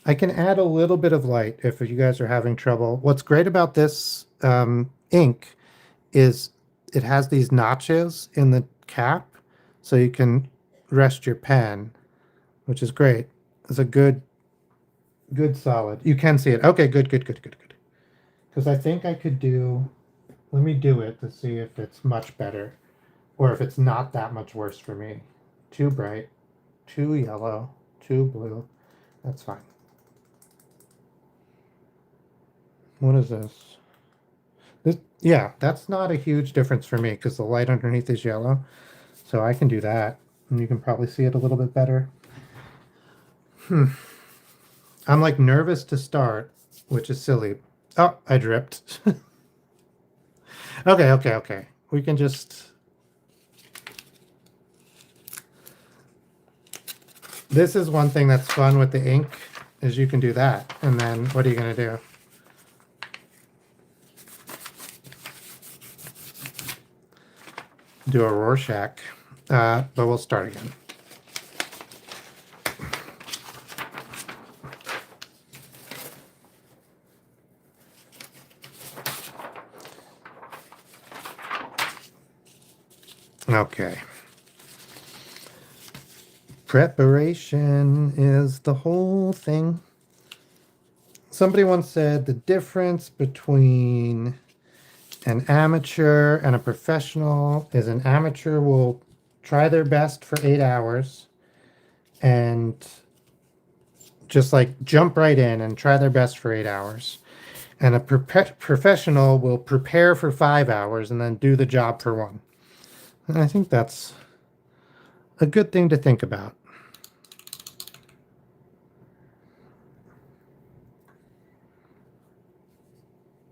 I can add a little bit of light if you guys are having trouble. What's great about this ink is it has these notches in the cap, so you can rest your pen, which is great. It's a good solid. You can see it. Okay, good. Because I think I could do, let me do it to see if it's much better or if it's not that much worse for me. Too bright, too yellow, too blue. That's fine. What is this? Yeah, that's not a huge difference for me because the light underneath is yellow. So I can do that. And you can probably see it a little bit better. I'm like nervous to start, which is silly. Oh, I dripped. Okay. We can just... This is one thing that's fun with the ink, is you can do that. And then what are you going to do? Do a Rorschach. But we'll start again. Okay. Preparation is the whole thing. Somebody once said the difference between an amateur and a professional is an amateur will try their best for 8 hours and just like jump right in and try their best for 8 hours. And a professional will prepare for 5 hours and then do the job for 1. And I think that's a good thing to think about.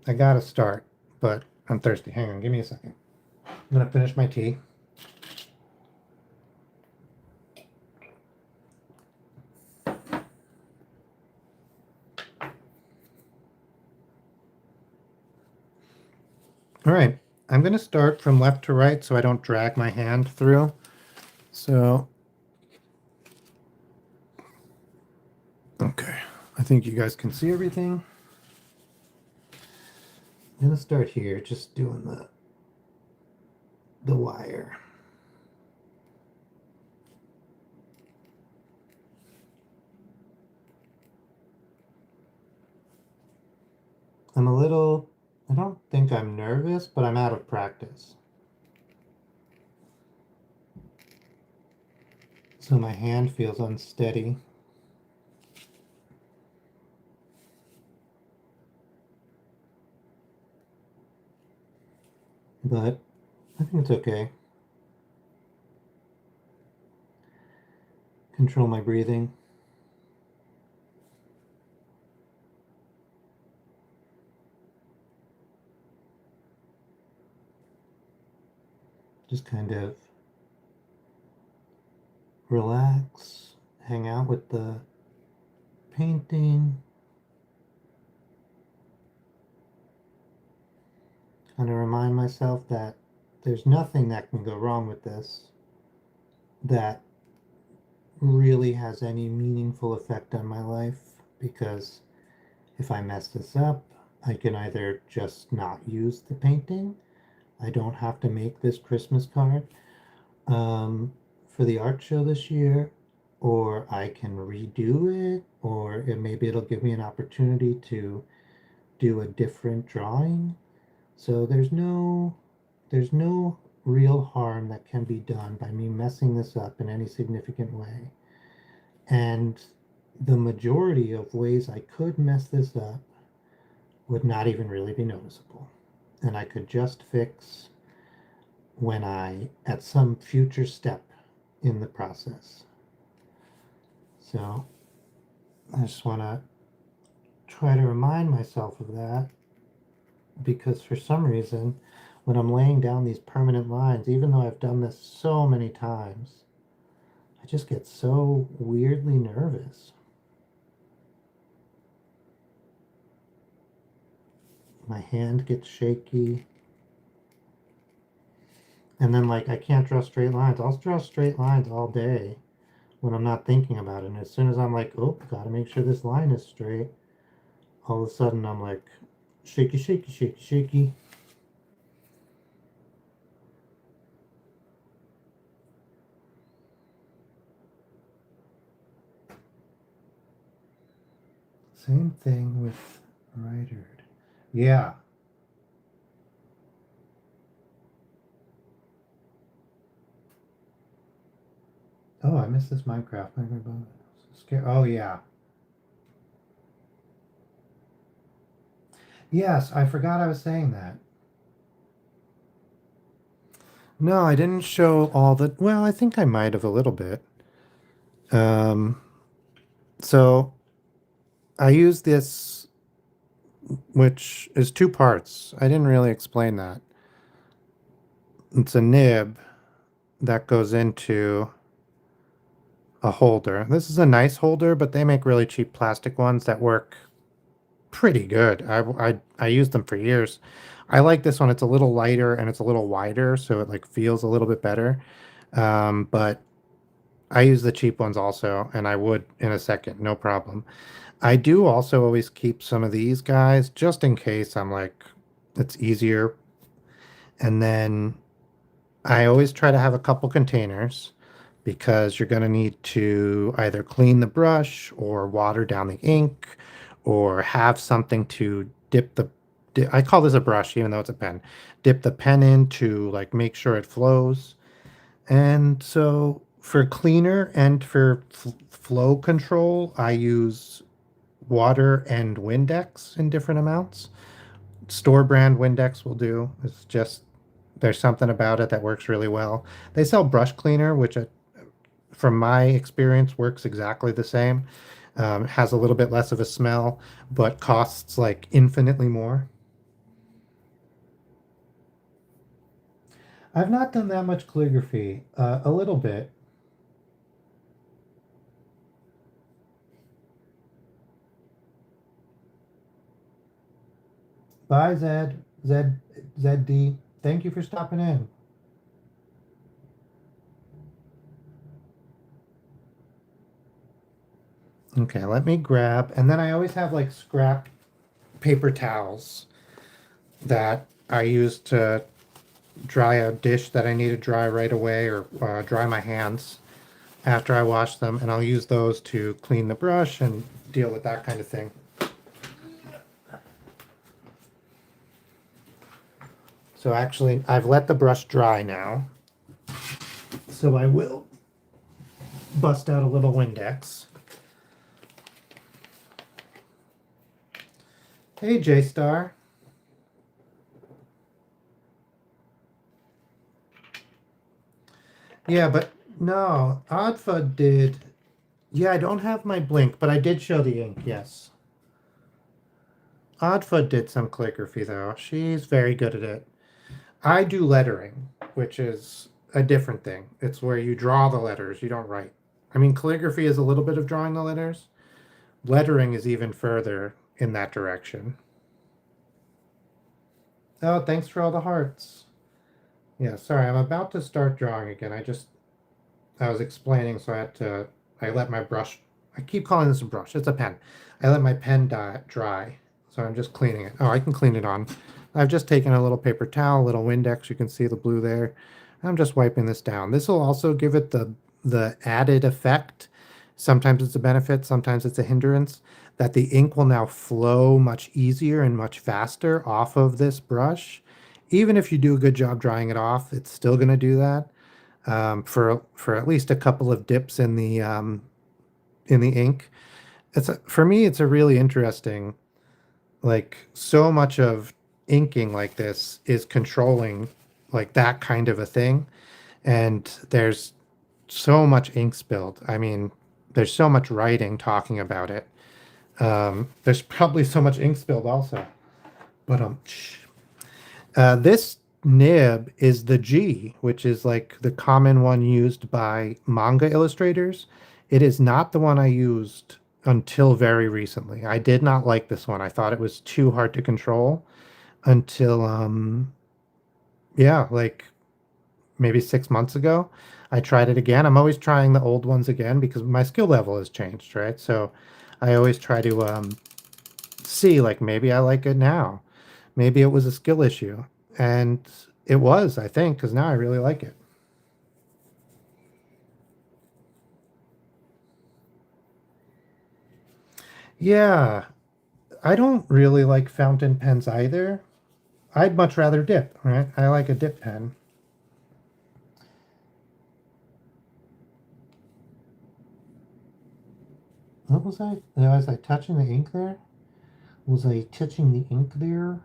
I gotta start, but I'm thirsty. Hang on, give me a second. I'm gonna finish my tea. All right, I'm going to start from left to right so I don't drag my hand through. So, okay, I think you guys can see everything. I'm going to start here, just doing the wire. I don't think I'm nervous, but I'm out of practice. So my hand feels unsteady. But I think it's okay. Control my breathing. Just kind of relax, hang out with the painting. Kind of remind myself that there's nothing that can go wrong with this that really has any meaningful effect on my life, because if I mess this up, I can either just not use the painting. I don't have to make this Christmas card for the art show this year, or I can redo it, or maybe it'll give me an opportunity to do a different drawing. So there's no real harm that can be done by me messing this up in any significant way. And the majority of ways I could mess this up would not even really be noticeable. And I could just fix when at some future step in the process. So I just want to try to remind myself of that, because for some reason, when I'm laying down these permanent lines, even though I've done this so many times, I just get so weirdly nervous. My hand gets shaky. And then, like, I can't draw straight lines. I'll draw straight lines all day when I'm not thinking about it. And as soon as I'm like, oh, gotta make sure this line is straight, all of a sudden I'm like, shaky, shaky, shaky, shaky. Same thing with Rydered. Yeah. Oh, I missed this Minecraft. Oh, yeah. Yes, I forgot I was saying that. No, I didn't show all the. Well, I think I might have a little bit. Um, so I use this, which is two parts. I didn't really explain that. It's a nib that goes into a holder. This is a nice holder, but they make really cheap plastic ones that work pretty good. I used them for years. I like this one. It's a little lighter and it's a little wider, so it like feels a little bit better. But I use the cheap ones also, and I would in a second, no problem. I do also always keep some of these guys just in case I'm like, it's easier. And then I always try to have a couple containers because you're going to need to either clean the brush or water down the ink or have something to dip the I call this a brush even though it's a pen. Dip the pen in to like make sure it flows. And so for cleaner and for flow control, I use water and Windex in different amounts. Store brand Windex will do. It's just there's something about it that works really well. They sell brush cleaner, which from my experience works exactly the same. Has a little bit less of a smell, but costs like infinitely more. I've not done that much calligraphy. A little bit. Bye, ZD. Thank you for stopping in. Okay, let me grab, and then I always have like scrap paper towels that I use to dry a dish that I need to dry right away or dry my hands after I wash them, and I'll use those to clean the brush and deal with that kind of thing. So actually, I've let the brush dry now. So I will bust out a little Windex. Hey, J-Star. Yeah, but no, Oddfud did. Yeah, I don't have my blink, but I did show the ink, yes. Oddfud did some calligraphy, though. She's very good at it. I do lettering, which is a different thing. It's where you draw the letters, you don't write. I mean, calligraphy is a little bit of drawing the letters. Lettering is even further in that direction. Oh, thanks for all the hearts. Yeah, sorry, I'm about to start drawing again. I was explaining, so I let my brush, I keep calling this a brush, it's a pen. I let my pen dry, so I'm just cleaning it. Oh, I can clean it on. I've just taken a little paper towel, a little Windex, you can see the blue there. I'm just wiping this down. This will also give it the added effect. Sometimes it's a benefit, sometimes it's a hindrance, that the ink will now flow much easier and much faster off of this brush. Even if you do a good job drying it off, it's still going to do that for at least a couple of dips in the ink. For me, it's a really interesting, like so much of inking like this is controlling like that kind of a thing, and there's so much ink spilled. I mean, there's so much writing talking about it. There's probably so much ink spilled also, but this nib is the G, which is like the common one used by manga illustrators. It is not the one I used until very recently. I did not like this one. I thought it was too hard to control until yeah, like maybe 6 months ago. I tried it again. I'm always trying the old ones again because my skill level has changed, right? So I always try to see like maybe I like it now. Maybe it was a skill issue. And it was, I think, because now I really like it. Yeah, I don't really like fountain pens either. I'd much rather dip, right? I like a dip pen. What was I? Was I touching the ink there? Was I touching the ink there?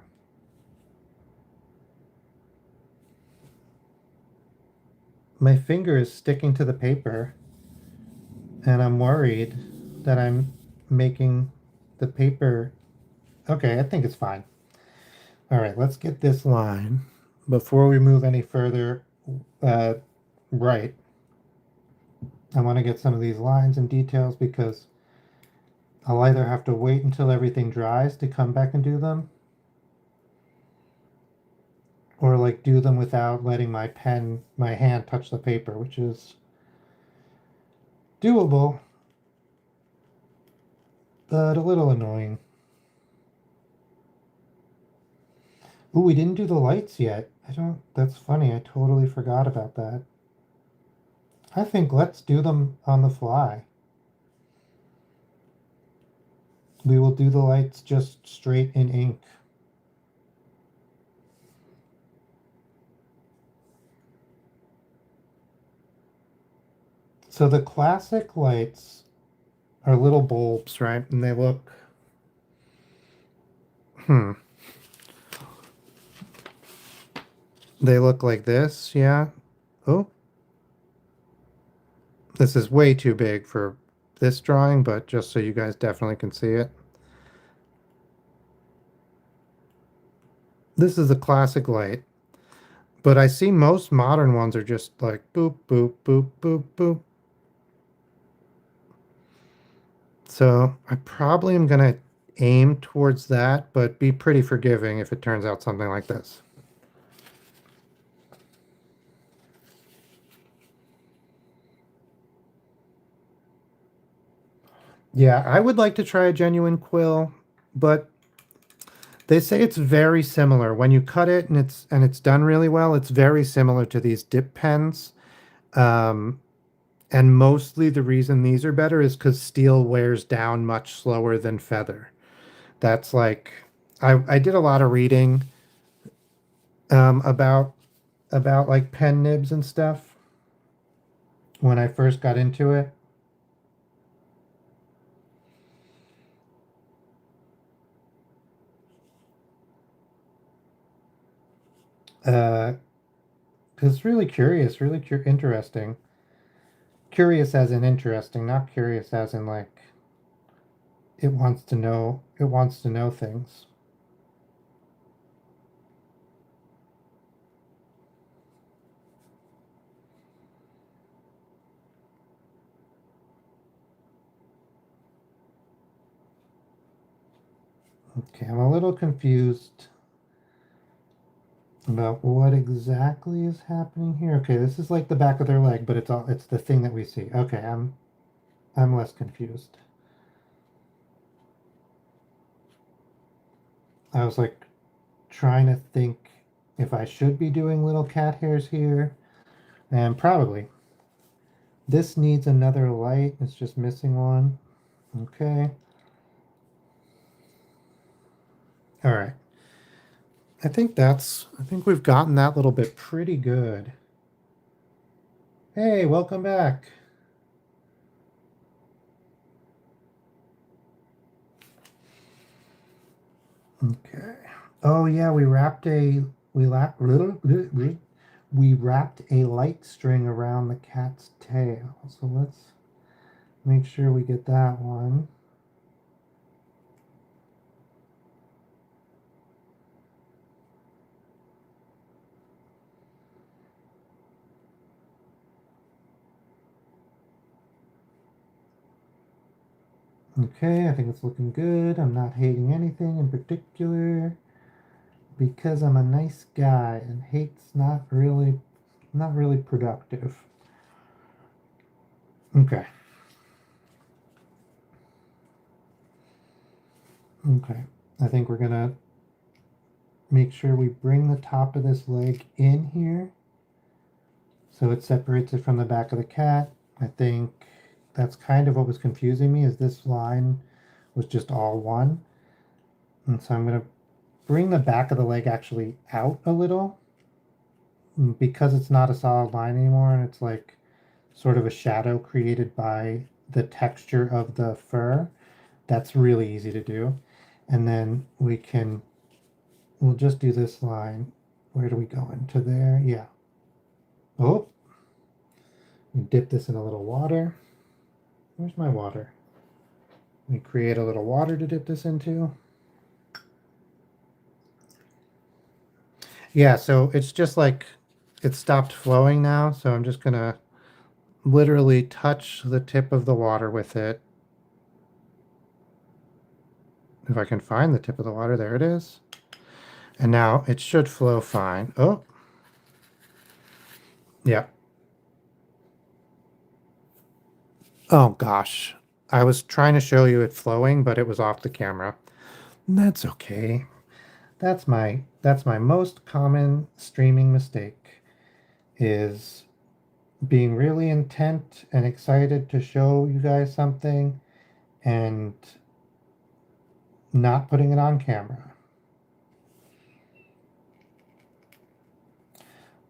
My finger is sticking to the paper, and I'm worried that I'm making the paper. Okay, I think it's fine. All right, let's get this line before we move any further uh, right. I want to get some of these lines and details because I'll either have to wait until everything dries to come back and do them, or like do them without letting my hand touch the paper, which is doable, but a little annoying. Ooh, we didn't do the lights yet. That's funny. I totally forgot about that. I think let's do them on the fly. We will do the lights just straight in ink. So the classic lights are little bulbs, right? And they look, hmm, they look like this, yeah. Oh, this is way too big for this drawing, but just so you guys definitely can see it. This is a classic light, but I see most modern ones are just like boop, boop, boop, boop, boop. So I probably am going to aim towards that, but be pretty forgiving if it turns out something like this. Yeah, I would like to try a genuine quill, but they say it's very similar. When you cut it and it's done really well, it's very similar to these dip pens. Um, and mostly the reason these are better is because steel wears down much slower than feather. That's like I did a lot of reading about like pen nibs and stuff when I first got into it. Uh, 'Cause it's really curious, really interesting. Curious as in interesting, not curious as in like it wants to know things. Okay, I'm a little confused about what exactly is happening here. Okay, this is like the back of their leg, but it's the thing that we see. Okay, I'm less confused. I was like trying to think if I should be doing little cat hairs here, and probably. This needs another light. It's just missing one. Okay. All right. I think we've gotten that little bit pretty good. Hey, welcome back. Okay. Oh yeah, we wrapped a light string around the cat's tail. So let's make sure we get that one. Okay, I think it's looking good. I'm not hating anything in particular because I'm a nice guy and hate's not really productive. Okay. Okay. I think we're gonna make sure we bring the top of this leg in here so it separates it from the back of the cat. I think that's kind of what was confusing me, is this line was just all one. And so I'm gonna bring the back of the leg actually out a little because it's not a solid line anymore and it's like sort of a shadow created by the texture of the fur. That's really easy to do. And then we'll just do this line. Where do we go into there? Yeah. Oh, dip this in a little water. Where's my water? We create a little water to dip this into. Yeah, so it's just like it stopped flowing now. So I'm just gonna literally touch the tip of the water with it. If I can find the tip of the water, there it is. And now it should flow fine. Oh, yeah. Oh gosh. I was trying to show you it flowing, but it was off the camera. That's okay. That's my most common streaming mistake, is being really intent and excited to show you guys something and not putting it on camera.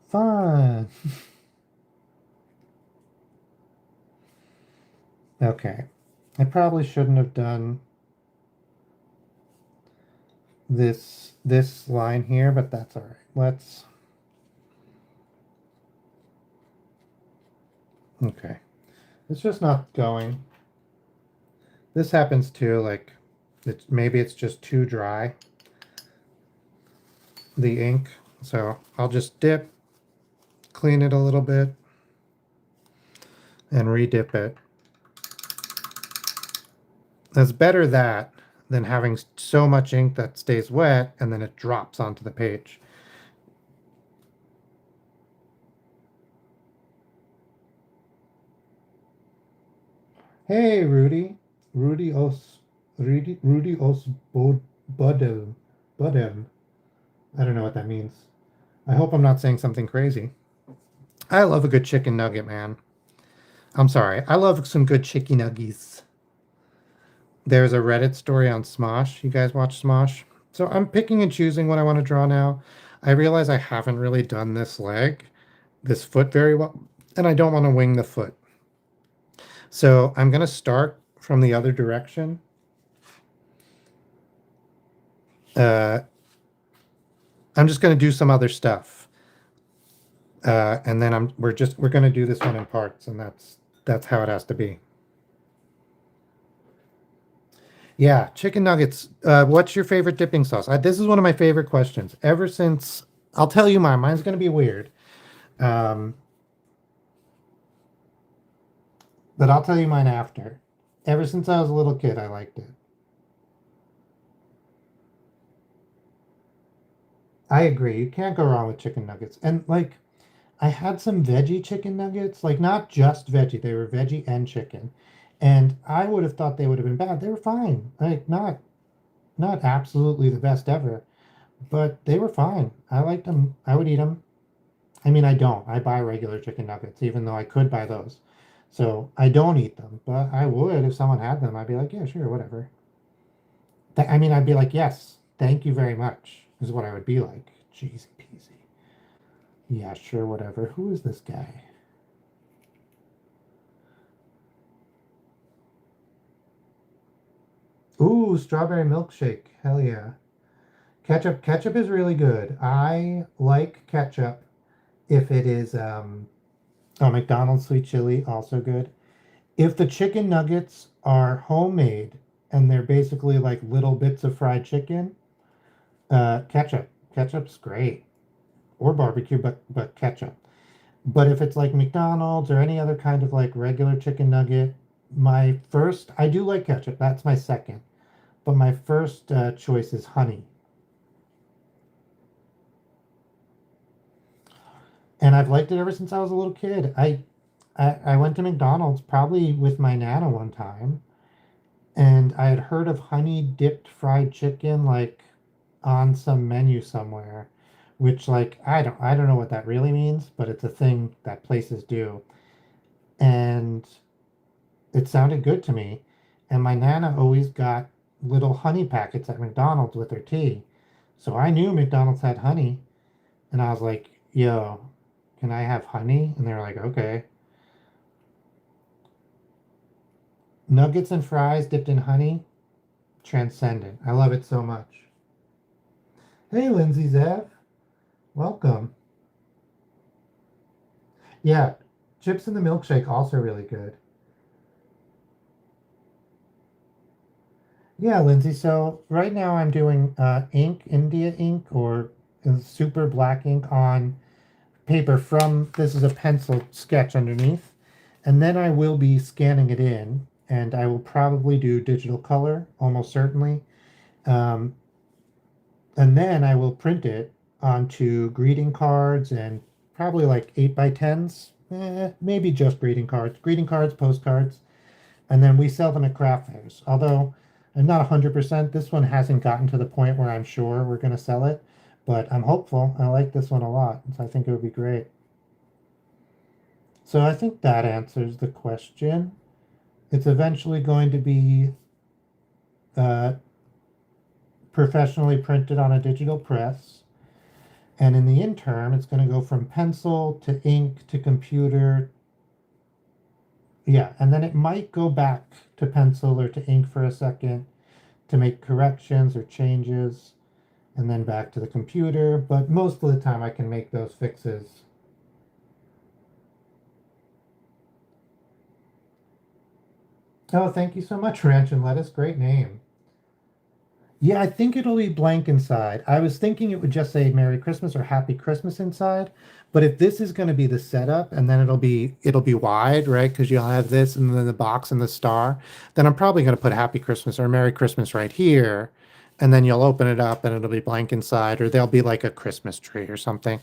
Fun. Okay. I probably shouldn't have done this line here, but that's all right. Okay. It's just not going. This happens too, like maybe it's just too dry, the ink. So I'll just dip, clean it a little bit, and re-dip it. It's better that than having so much ink that stays wet and then it drops onto the page. Hey, Rudy. Rudy Os Budem. Budem. I don't know what that means. I hope I'm not saying something crazy. I love a good chicken nugget, man. I'm sorry. I love some good chicken nuggies. There's a Reddit story on Smosh. You guys watch Smosh? So I'm picking and choosing what I want to draw now. I realize I haven't really done this foot very well, and I don't want to wing the foot. So I'm going to start from the other direction. I'm just going to do some other stuff. And then we're going to do this one in parts, and that's how it has to be. Yeah, chicken nuggets. What's your favorite dipping sauce? This is one of my favorite questions. Ever since, I'll tell you mine. Mine's going to be weird. But I'll tell you mine after. Ever since I was a little kid, I liked it. I agree. You can't go wrong with chicken nuggets. And like, I had some veggie chicken nuggets, like not just veggie, they were veggie and chicken. And I would have thought they would have been bad. They were fine. Like not absolutely the best ever, but they were fine. I liked them. I would eat them. I mean, I don't. I buy regular chicken nuggets, even though I could buy those. So I don't eat them, but I would if someone had them. I'd be like, yeah, sure, whatever. I mean, I'd be like, yes, thank you very much, is what I would be like. Jeezy peasy. Yeah, sure, whatever. Who is this guy? Ooh, strawberry milkshake. Hell yeah. Ketchup is really good. I like ketchup if it is oh, McDonald's sweet chili, also good. If the chicken nuggets are homemade and they're basically like little bits of fried chicken, ketchup. Ketchup's great. Or barbecue, but ketchup. But if it's like McDonald's or any other kind of like regular chicken nugget, My first, I do like ketchup. That's my second. But my first choice is honey. And I've liked it ever since I was a little kid. I went to McDonald's probably with my Nana one time, and I had heard of honey dipped fried chicken like on some menu somewhere, which like I don't know what that really means, but it's a thing that places do. And it sounded good to me. And my Nana always got little honey packets at McDonald's with her tea. So I knew McDonald's had honey, and I was like, yo, can I have honey? And they were like, okay. Nuggets and fries dipped in honey, transcendent. I love it so much. Hey, Lindsay Zev, welcome. Yeah, chips in the milkshake also really good. Yeah, Lindsay. So right now I'm doing ink, India ink, or super black ink on paper from, this is a pencil sketch underneath. And then I will be scanning it in, and I will probably do digital color, almost certainly. Um, and then I will print it onto greeting cards and probably like 8 by 10s, maybe just greeting cards, postcards, and then we sell them at craft fairs. Although I'm not 100%, this one hasn't gotten to the point where I'm sure we're going to sell it, but I'm hopeful. I like this one a lot, so I think it would be great. So I think that answers the question. It's eventually going to be uh, professionally printed on a digital press. And in the interim, it's going to go from pencil to ink to computer. Yeah, and then it might go back to pencil or to ink for a second to make corrections or changes, and then back to the computer. But most of the time, I can make those fixes. Oh, thank you so much, Ranch and Lettuce. Great name. Yeah, I think it'll be blank inside. I was thinking it would just say Merry Christmas or Happy Christmas inside. But if this is going to be the setup and then it'll be wide, right? Because you'll have this and then the box and the star, then I'm probably going to put Happy Christmas or Merry Christmas right here. And then you'll open it up and it'll be blank inside, or there'll be like a Christmas tree or something,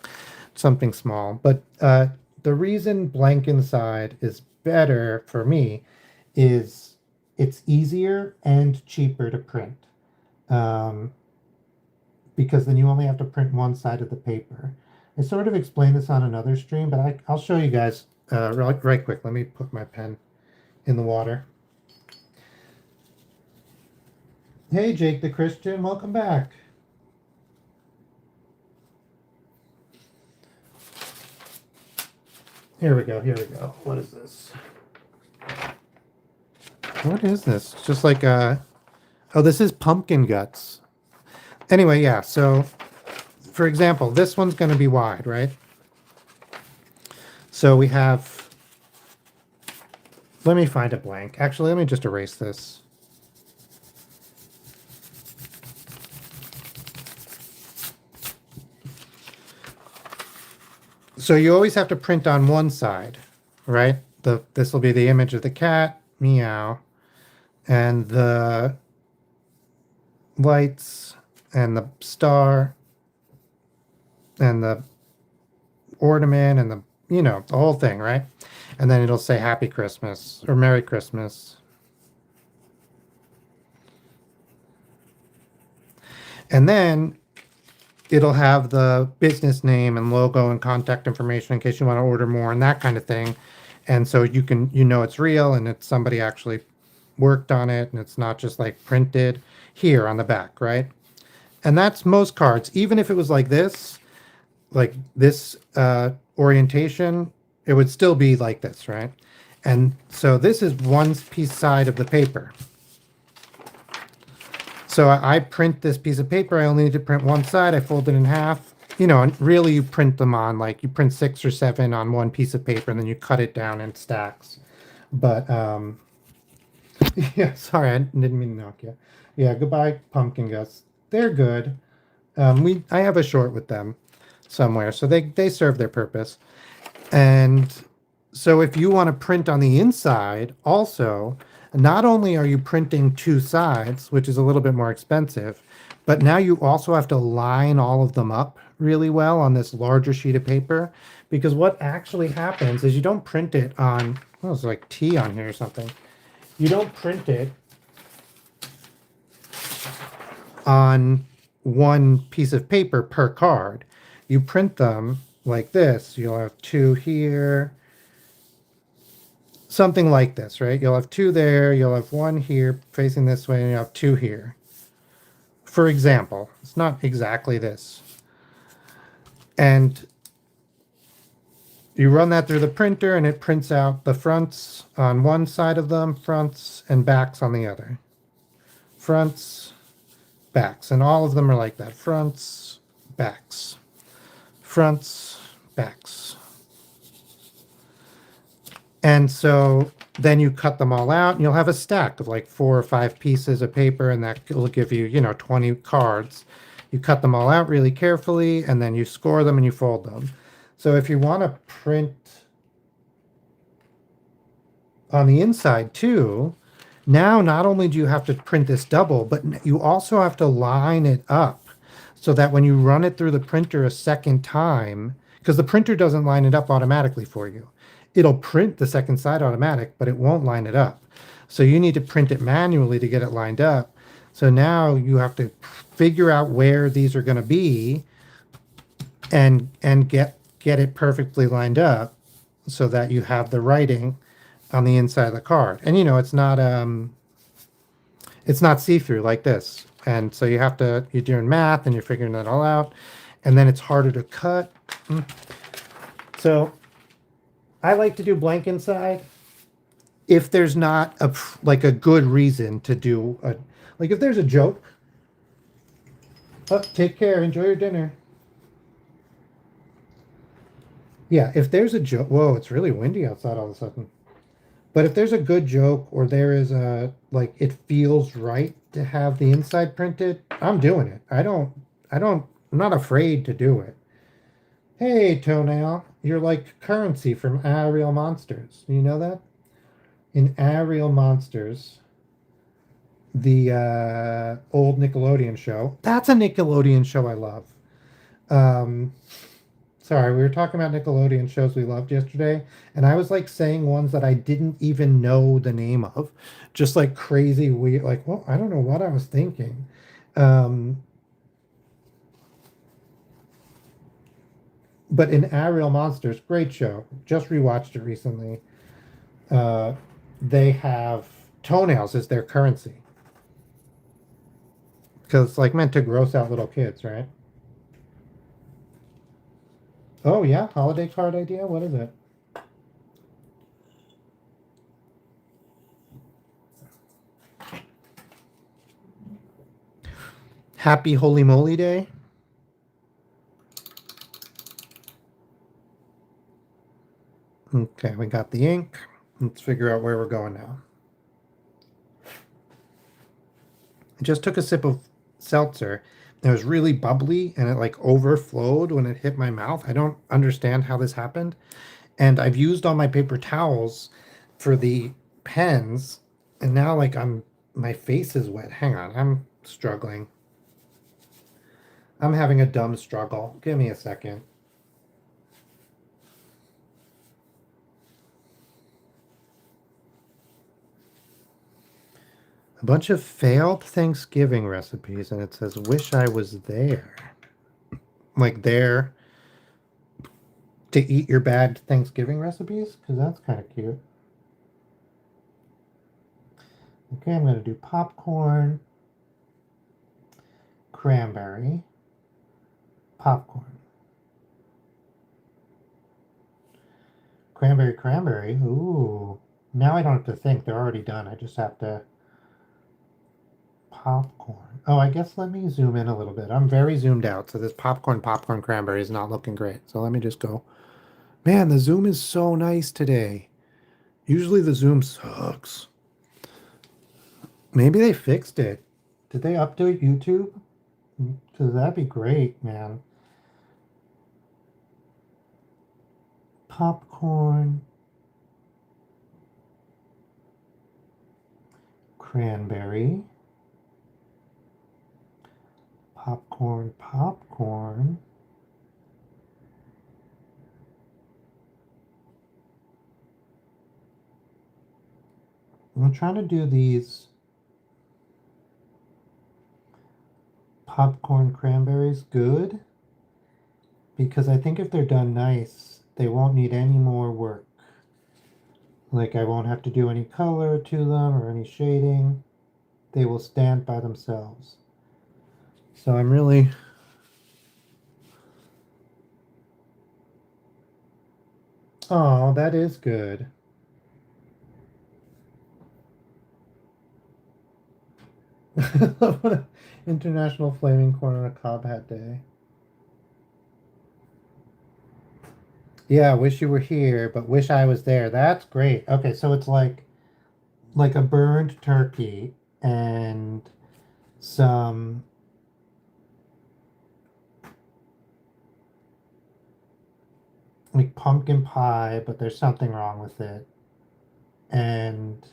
something small. But the reason blank inside is better for me is it's easier and cheaper to print, um, because then you only have to print one side of the paper. I sort of explained this on another stream, but I'll show you guys right quick. Let me put my pen in the water. Hey, Jake the Christian, welcome back. Here we go. Here we go. What is this? What is this? It's just like oh, this is pumpkin guts. Anyway, yeah. So, for example, this one's going to be wide, right? So we have. Let me find a blank. Actually, let me just erase this. So you always have to print on one side, right? This will be the image of the cat, meow, and the lights and the star and the ornament and the whole thing, right? And then it'll say Happy Christmas or Merry Christmas. And then it'll have the business name and logo and contact information in case you want to order more and that kind of thing. And so it's real and it's somebody actually worked on it and it's not just like printed here on the back, right? And that's most cards. Even if it was like this orientation, it would still be like this, right? And so this is one piece side of the paper. So I print this piece of paper. I only need to print one side. I fold it in half. And really you print them on, like you print 6 or 7 on one piece of paper and then you cut it down in stacks. But yeah, sorry, I didn't mean to knock you. Yeah, goodbye, pumpkin guts. They're good. I have a short with them somewhere, so they serve their purpose. And So if you want to print on the inside also, not only are you printing two sides, which is a little bit more expensive, but now you also have to line all of them up really well on this larger sheet of paper. Because what actually happens is you don't print it on, oh, it's like tea on here or something. You don't print it on one piece of paper per card. You print them like this. You'll have two here, something like this, right? You'll have two there, you'll have one here facing this way, and you have two here. For example, it's not exactly this. And you run that through the printer and it prints out the fronts on one side of them, fronts and backs on the other. Fronts, backs, and all of them are like that. Fronts, backs, fronts, backs. And so then you cut them all out and you'll have a stack of like 4 or 5 pieces of paper, and that will give you, 20 cards. You cut them all out really carefully and then you score them and you fold them. So if you want to print on the inside too, now not only do you have to print this double, but you also have to line it up so that when you run it through the printer a second time, because the printer doesn't line it up automatically for you. It'll print the second side automatic, but it won't line it up. So you need to print it manually to get it lined up. So now you have to figure out where these are going to be and get it perfectly lined up so that you have the writing on the inside of the card. And it's not see-through like this. And so you're doing math and you're figuring that all out. And then it's harder to cut. So I like to do blank inside if there's not a good reason to do like if there's a joke. Oh, take care. Enjoy your dinner. Yeah, if there's a joke. Whoa, it's really windy outside all of a sudden. But if there's a good joke or there is it feels right to have the inside printed, I'm doing it. I'm not afraid to do it. Hey, Toenail, you're like Currency from Aerial Monsters. Do you know that? In Aerial Monsters, the old Nickelodeon show. That's a Nickelodeon show I love. Um, Sorry, we were talking about Nickelodeon shows we loved yesterday, and I was like saying ones that I didn't even know the name of, just like crazy weird. Like, well, I don't know what I was thinking. Um, but in Aerial Monsters, great show. Just rewatched it recently. Uh, they have toenails as their currency because it's like meant to gross out little kids, right? Oh yeah, holiday card idea. What is it? Happy Holy Moly Day. Okay, we got the ink. Let's figure out where we're going now. I just took a sip of seltzer. It was really bubbly and it like overflowed when it hit my mouth. I don't understand how this happened. And I've used all my paper towels for the pens, and now like my face is wet. Hang on, I'm struggling. I'm having a dumb struggle. Give me a second. A bunch of failed Thanksgiving recipes, and it says, wish I was there. Like there to eat your bad Thanksgiving recipes? Because that's kind of cute. Okay, I'm going to do popcorn, cranberry, popcorn. Cranberry, cranberry. Ooh. Now I don't have to think. They're already done. I just have to... Popcorn. Oh, I guess let me zoom in a little bit. I'm very zoomed out, so this popcorn cranberry is not looking great. So let me just go. Man, the zoom is so nice today. Usually the zoom sucks. Maybe they fixed it. Did they update YouTube? Because that'd be great, man. Popcorn. cranberry, popcorn, popcorn. I'm trying to do these popcorn cranberries good because I think if they're done nice, they won't need any more work. Like I won't have to do any color to them or any shading. They will stand by themselves. So I'm really... Oh, that is good. International Flaming Corn on a Cob Hat Day. Yeah, wish you were here, but wish I was there. That's great. Okay, so it's like a burned turkey and some like pumpkin pie, but there's something wrong with it. And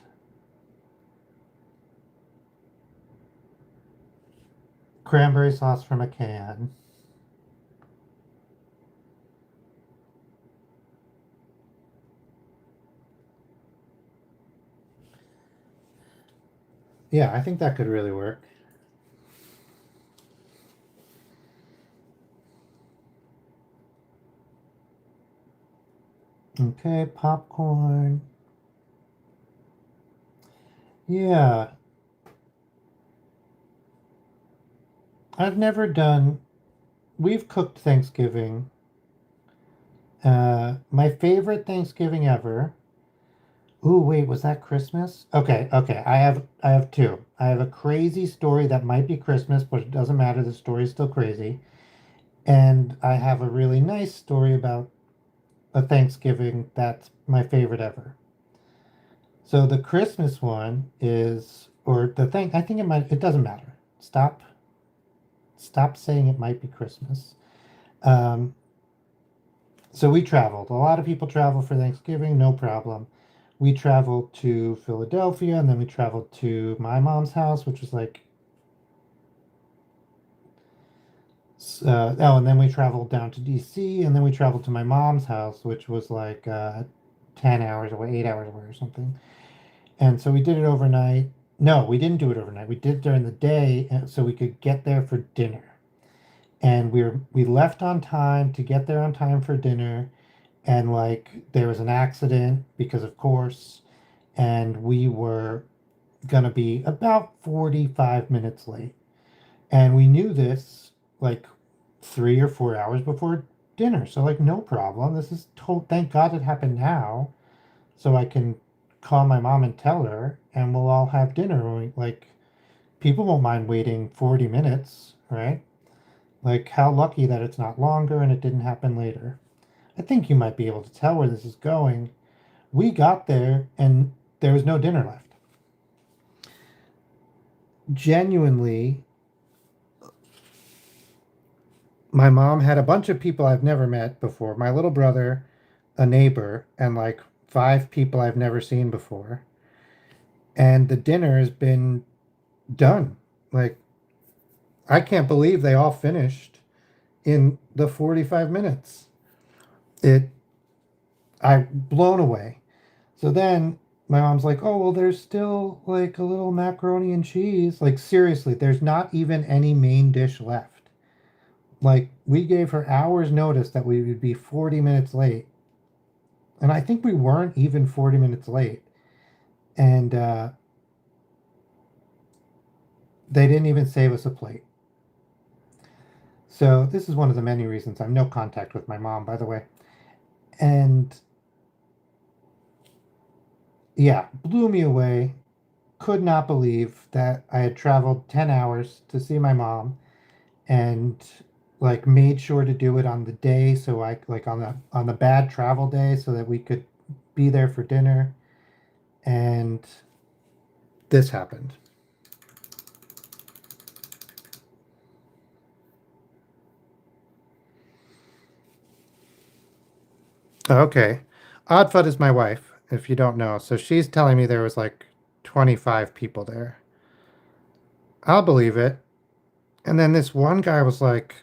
cranberry sauce from a can. Yeah, I think that could really work. Okay, popcorn. Yeah, I've never done. We've cooked Thanksgiving. My favorite Thanksgiving ever. Ooh, wait, was that Christmas? Okay, okay. I have two. I have a crazy story that might be Christmas, but it doesn't matter. The story is still crazy. And I have a really nice story about a Thanksgiving that's my favorite ever. So the Christmas one is, or the thing, I think it might, it doesn't matter. Stop saying it might be Christmas. Um, so we traveled. A lot of people travel for Thanksgiving, no problem. We traveled to Philadelphia and then we traveled to my mom's house, which was like, oh, and then we traveled down to DC and then we traveled to my mom's house, which was like 10 hours away, 8 hours away or something. And so we did it overnight. No, we didn't do it overnight. We did it during the day so we could get there for dinner. And we left on time to get there on time for dinner. And like there was an accident because of course, and we were gonna be about 45 minutes late. And we knew this like 3 or 4 hours before dinner. So like no problem. This is told thank God it happened now. So I can call my mom and tell her and we'll all have dinner. Like people won't mind waiting 40 minutes, right? Like how lucky that it's not longer and it didn't happen later. I think you might be able to tell where this is going. We got there and there was no dinner left. Genuinely, my mom had a bunch of people I've never met before. My little brother, a neighbor, and like 5 people I've never seen before. And the dinner has been done. Like, I can't believe they all finished in the 45 minutes. It, I'm blown away. So then my mom's like, oh, well, there's still like a little macaroni and cheese. Like, seriously, there's not even any main dish left. Like, we gave her hours notice that we would be 40 minutes late. And I think we weren't even 40 minutes late. And they didn't even save us a plate. So, this is one of the many reasons I'm no contact with my mom, by the way. And yeah, blew me away. Could not believe that I had traveled 10 hours to see my mom and like made sure to do it on the day so I like on the bad travel day so that we could be there for dinner, and this happened. Okay. Oddfud is my wife, if you don't know. So she's telling me there was like 25 people there. I'll believe it. And then this one guy was like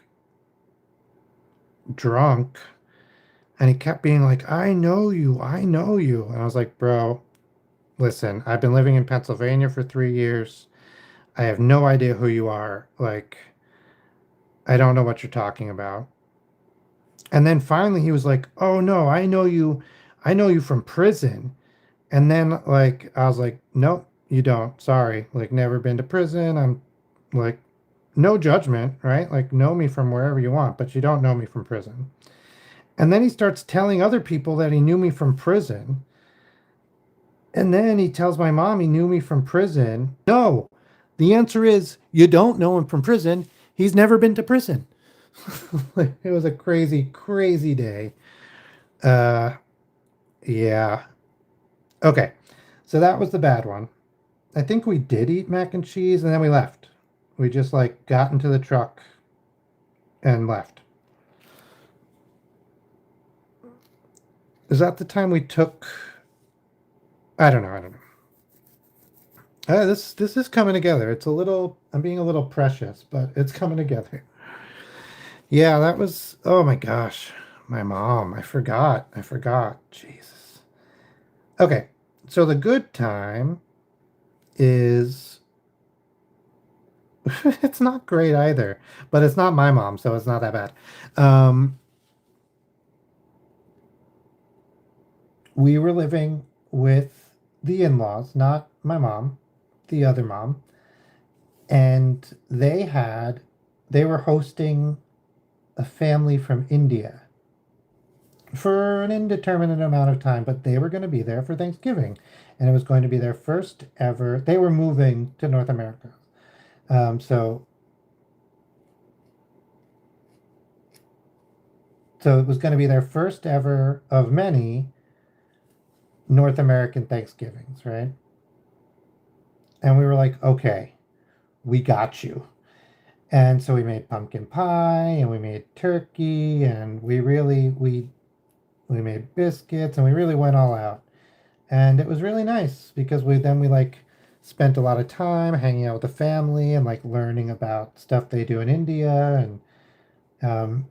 drunk and he kept being like, I know you, I know you. And I was like, bro, listen, I've been living in Pennsylvania for 3 years. I have no idea who you are. Like, I don't know what you're talking about. And then finally he was like, oh no, I know you. I know you from prison. And then like I was like, nope, you don't. Sorry. Like never been to prison. I'm like no judgment, right? Like know me from wherever you want, but you don't know me from prison. And then he starts telling other people that he knew me from prison. And then he tells my mom he knew me from prison. No, the answer is you don't know him from prison. He's never been to prison. Like, it was a crazy, crazy day. Uh, yeah. Okay. So that was the bad one. I think we did eat mac and cheese and then we left. We just like got into the truck and left. Is that the time we took? I don't know. I don't know. This is coming together. It's a little. I'm being a little precious, but it's coming together. Yeah, that was. Oh my gosh, my mom. I forgot. I forgot. Jesus. Okay, so the good time is. It's not great either, but it's not my mom, so it's not that bad. Um, we were living with the in-laws, not my mom, the other mom, and they were hosting a family from India for an indeterminate amount of time, but they were going to be there for Thanksgiving, and it was going to be their first ever. They were moving to North America, so it was going to be their first ever of many North American Thanksgivings, right? And we were like, okay, we got you. And so we made pumpkin pie and we made turkey and we made biscuits and we really went all out. And it was really nice because we like spent a lot of time hanging out with the family and like learning about stuff they do in India um,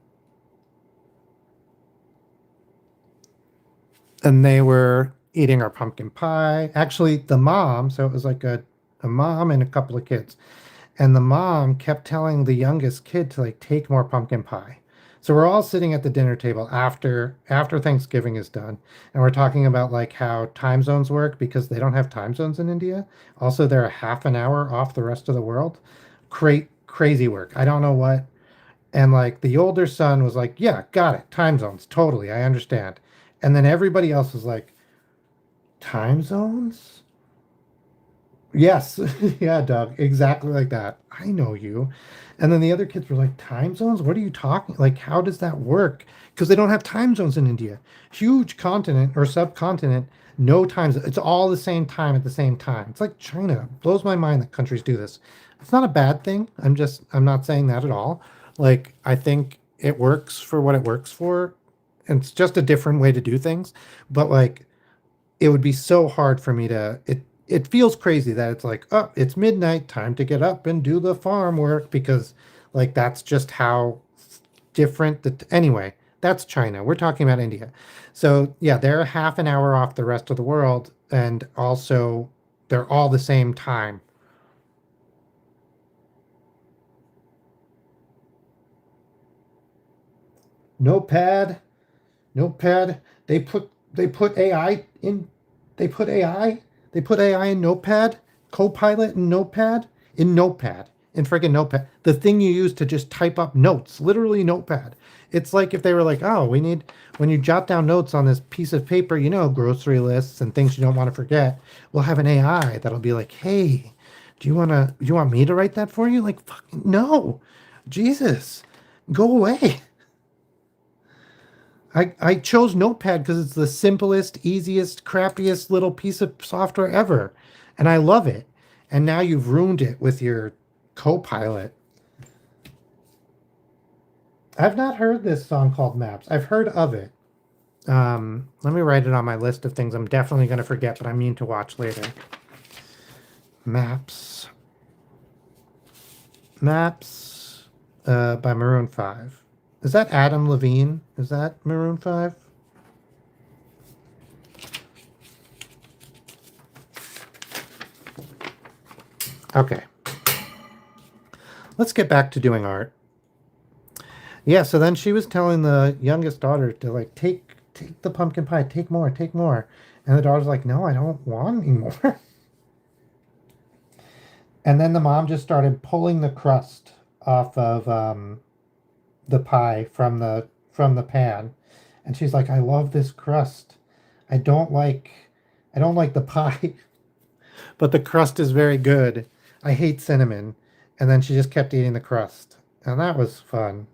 and they were eating our pumpkin pie. Actually, the mom, so it was like a mom and a couple of kids. And the mom kept telling the youngest kid to like take more pumpkin pie. So we're all sitting at the dinner table after Thanksgiving is done, and we're talking about like how time zones work because they don't have time zones in India. Also, they're a half an hour off the rest of the world. Crazy work. I don't know what. And like the older son was like, "Yeah, got it. Time zones. Totally. I understand." And then everybody else was like, "Time zones?" Yes. Yeah, Doug. Exactly like that. I know you. And then the other kids were like, time zones? What are you talking? Like, how does that work? Because they don't have time zones in India. Huge continent or subcontinent, no time zone. It's all the same time at the same time. It's like China. It blows my mind that countries do this. It's not a bad thing. I'm not saying that at all. Like, I think it works for what it works for. And it's just a different way to do things. But like, it would be so hard for me to it feels crazy that it's like, oh, it's midnight, time to get up and do the farm work because like that's just how different that anyway, that's China. We're talking about India. So yeah, they're half an hour off the rest of the world and also they're all the same time. Notepad, Notepad. They put AI in. They put AI. They put AI in Notepad. Copilot in Notepad. In Notepad. In friggin' Notepad. The thing you use to just type up notes. Literally Notepad. It's like if they were like, oh, we need when you jot down notes on this piece of paper, grocery lists and things you don't want to forget. We'll have an AI that'll be like, hey, do you want me to write that for you? Like, fucking no, Jesus, go away. I chose Notepad because it's the simplest, easiest, crappiest little piece of software ever. And I love it. And now you've ruined it with your Copilot. I've not heard this song called Maps. I've heard of it. Let me write it on my list of things I'm definitely going to forget, but I mean to watch later. Maps. Maps by Maroon 5. Is that Adam Levine? Is that Maroon 5? Okay. Let's get back to doing art. Yeah, so then she was telling the youngest daughter to like take the pumpkin pie, take more, take more. And the daughter's like, "No, I don't want any more." And then the mom just started pulling the crust off of the pie from the pan, and she's like, "I love this crust. I don't like I don't like the pie, but the crust is very good. I hate cinnamon." And then she just kept eating the crust, and that was fun.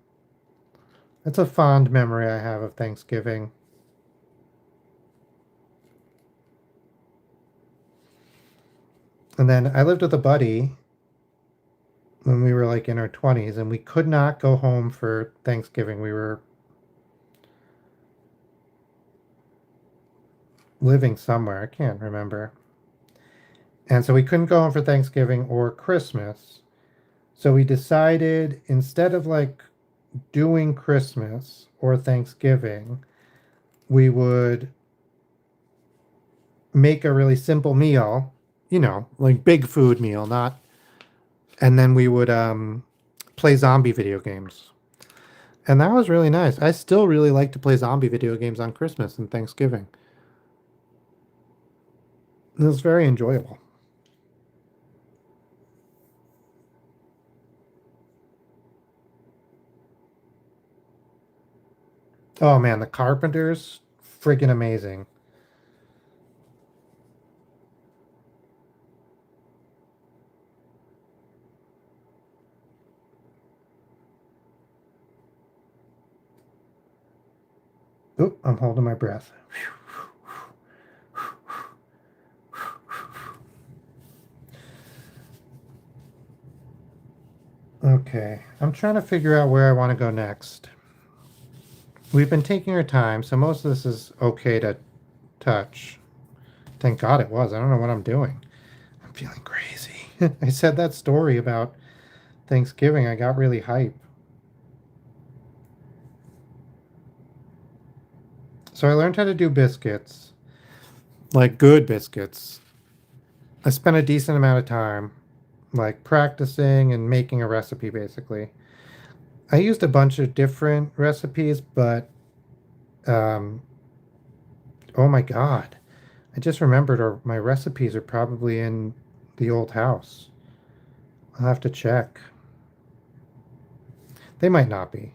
It's a fond memory I have of Thanksgiving. And then I lived with a buddy when we were like in our 20s, and we could not go home for Thanksgiving. We were living somewhere, I can't remember. And so we couldn't go home for Thanksgiving or Christmas. So we decided instead of like doing Christmas or Thanksgiving, we would make a really simple meal, like big food meal, not, and then we would play zombie video games. And that was really nice. I still really like to play zombie video games on Christmas and Thanksgiving. It was very enjoyable. Oh man, the Carpenters, freaking amazing. Oop, I'm holding my breath. Okay, I'm trying to figure out where I want to go next. We've been taking our time, so most of this is okay to touch. Thank God it was. I don't know what I'm doing. I'm feeling crazy. I said that story about Thanksgiving. I got really hype. So I learned how to do biscuits, like good biscuits. I spent a decent amount of time, like practicing and making a recipe basically. I used a bunch of different recipes, but um, oh my God, I just remembered my recipes are probably in the old house. I'll have to check. They might not be.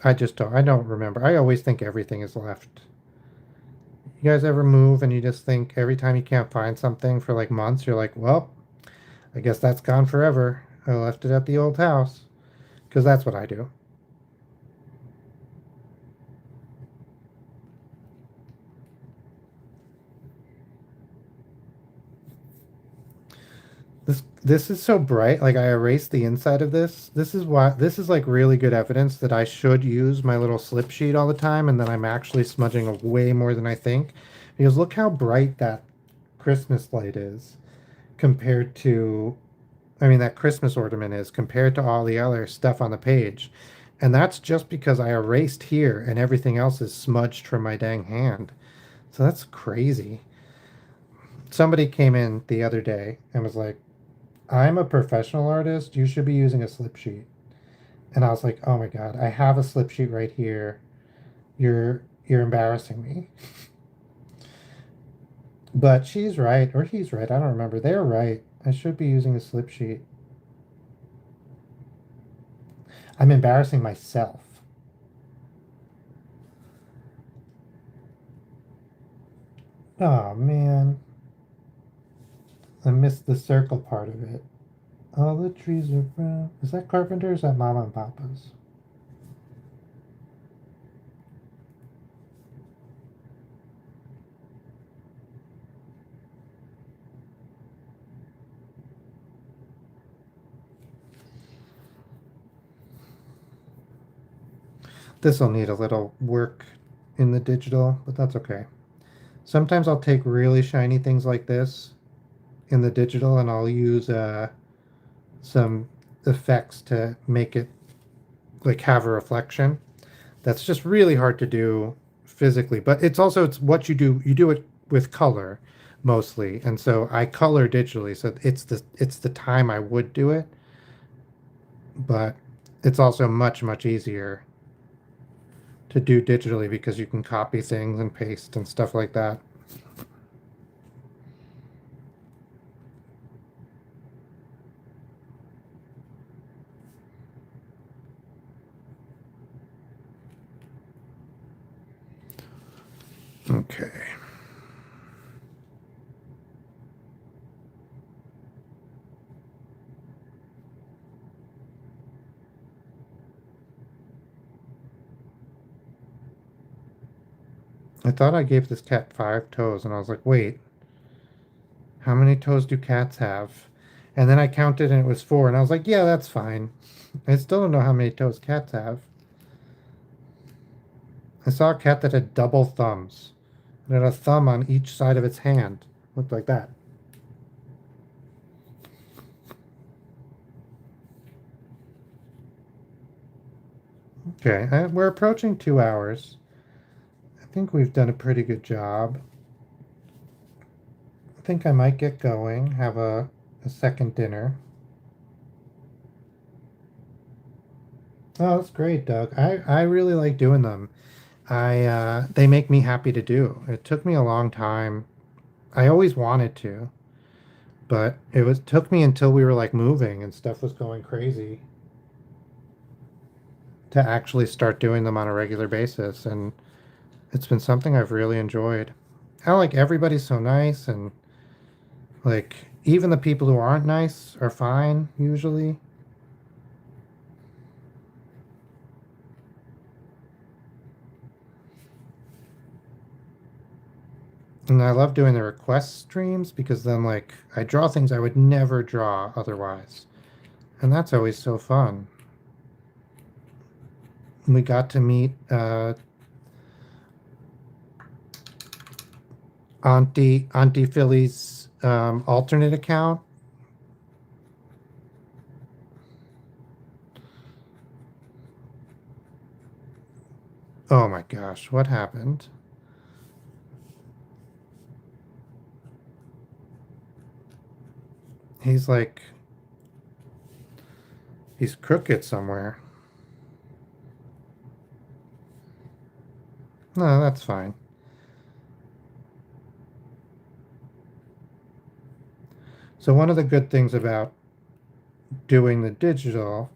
I don't remember. I always think everything is left. You guys ever move and you just think every time you can't find something for like months, you're like, well, I guess that's gone forever. I left it at the old house. Because that's what I do. This is so bright. Like I erased the inside of this. This is like really good evidence that I should use my little slip sheet all the time and that I'm actually smudging way more than I think. Because look how bright that Christmas light is compared to I mean that Christmas ornament is compared to all the other stuff on the page. And that's just because I erased here and everything else is smudged from my dang hand. So that's crazy. Somebody came in the other day and was like, I'm a professional artist. You should be using a slip sheet. And I was like, oh my God, I have a slip sheet right here. You're embarrassing me. But she's right, or he's right. I don't remember. They're right. I should be using a slip sheet. I'm embarrassing myself. Oh man. I missed the circle part of it. All the trees are brown. Is that Carpenter or is that Mama and Papa's? This will need a little work in the digital, but that's okay. Sometimes I'll take really shiny things like this in the digital, and I'll use some effects to make it like have a reflection. That's just really hard to do physically, but it's what you do. You do it with color mostly, and so I color digitally, so it's the time I would do it, but it's also much easier to do digitally because you can copy things and paste and stuff like that. Okay. I thought I gave this cat 5 toes, and I was like, wait, how many toes do cats have? And then I counted and it was 4, and I was like, yeah, that's fine. I still don't know how many toes cats have. I saw a cat that had double thumbs. It had a thumb on each side of its hand. Looked like that. Okay, we're approaching 2 hours. I think we've done a pretty good job. I think I might get going, have a second dinner. Oh, that's great, Doug. I really like doing them. They make me happy to do. It took me a long time. I always wanted to, but took me until we were like moving and stuff was going crazy to actually start doing them on a regular basis, and it's been something I've really enjoyed. I like everybody's so nice, and like even the people who aren't nice are fine usually. And I love doing the request streams because then like I draw things I would never draw otherwise. And that's always so fun. We got to meet Auntie Philly's alternate account. Oh my gosh, what happened? He's like he's crooked somewhere. No, that's fine. So one of the good things about doing the digital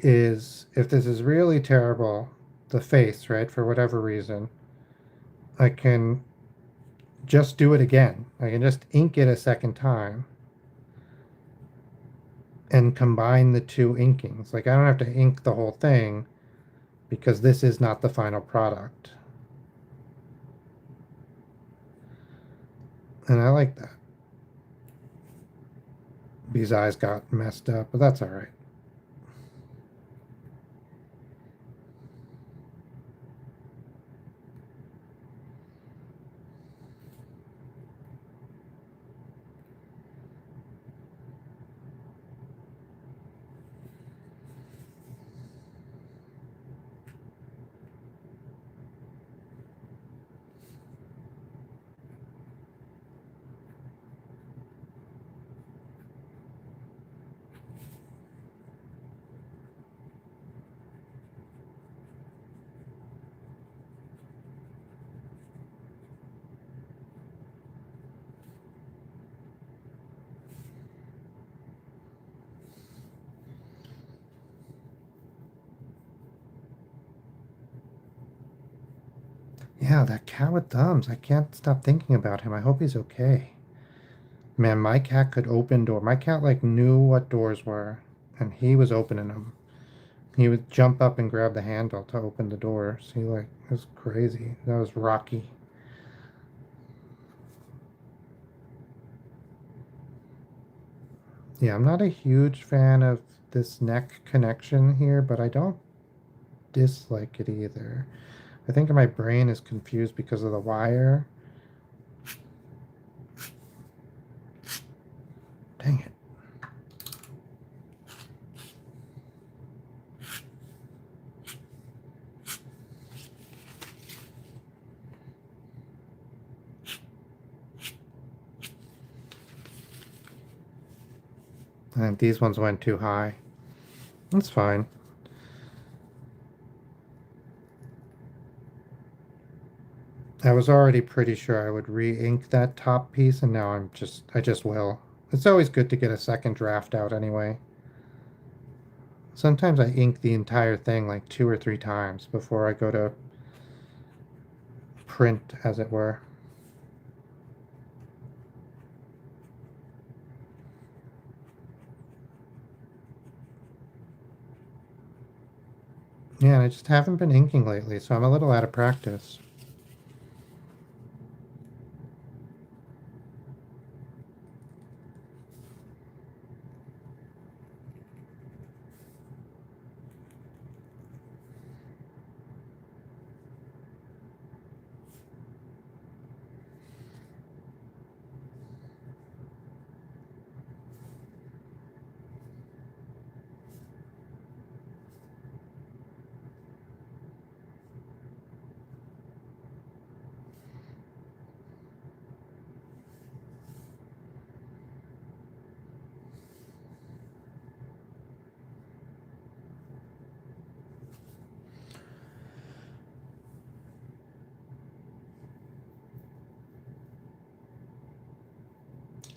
is if this is really terrible, the face, right, for whatever reason, I can just do it again. I can just ink it a second time and combine the two inkings. Like I don't have to ink the whole thing because this is not the final product. And I like that. These eyes got messed up, but that's all right. Yeah, that cat with thumbs. I can't stop thinking about him. I hope he's okay. Man, my cat could open door. My cat like knew what doors were, and he was opening them. He would jump up and grab the handle to open the doors. He like it was crazy. That was Rocky. Yeah, I'm not a huge fan of this neck connection here, but I don't dislike it either. I think my brain is confused because of the wire. I think these ones went too high. That's fine. I was already pretty sure I would re-ink that top piece, and now I just will. It's always good to get a second draft out anyway. Sometimes I ink the entire thing like 2 or 3 times before I go to print, as it were. Yeah, and I just haven't been inking lately, so I'm a little out of practice.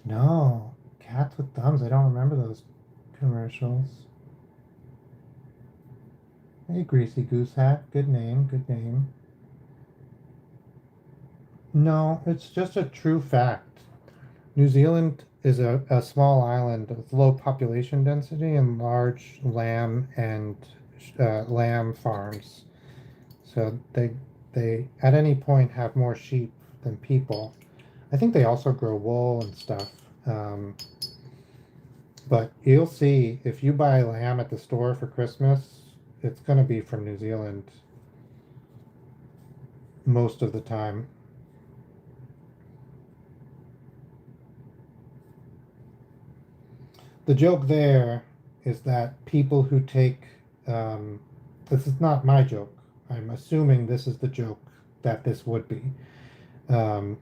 No, Cats with Thumbs. I don't remember those commercials. Hey, Greasy Goose Hat. Good name, good name. No, it's just a true fact. New Zealand is a small island with low population density and large lamb farms. So they at any point have more sheep than people. I think they also grow wool and stuff. Um, but you'll see if you buy lamb at the store for Christmas, it's going to be from New Zealand most of the time. The joke there is that people who take this is not my joke. I'm assuming this is the joke that this would be. Um,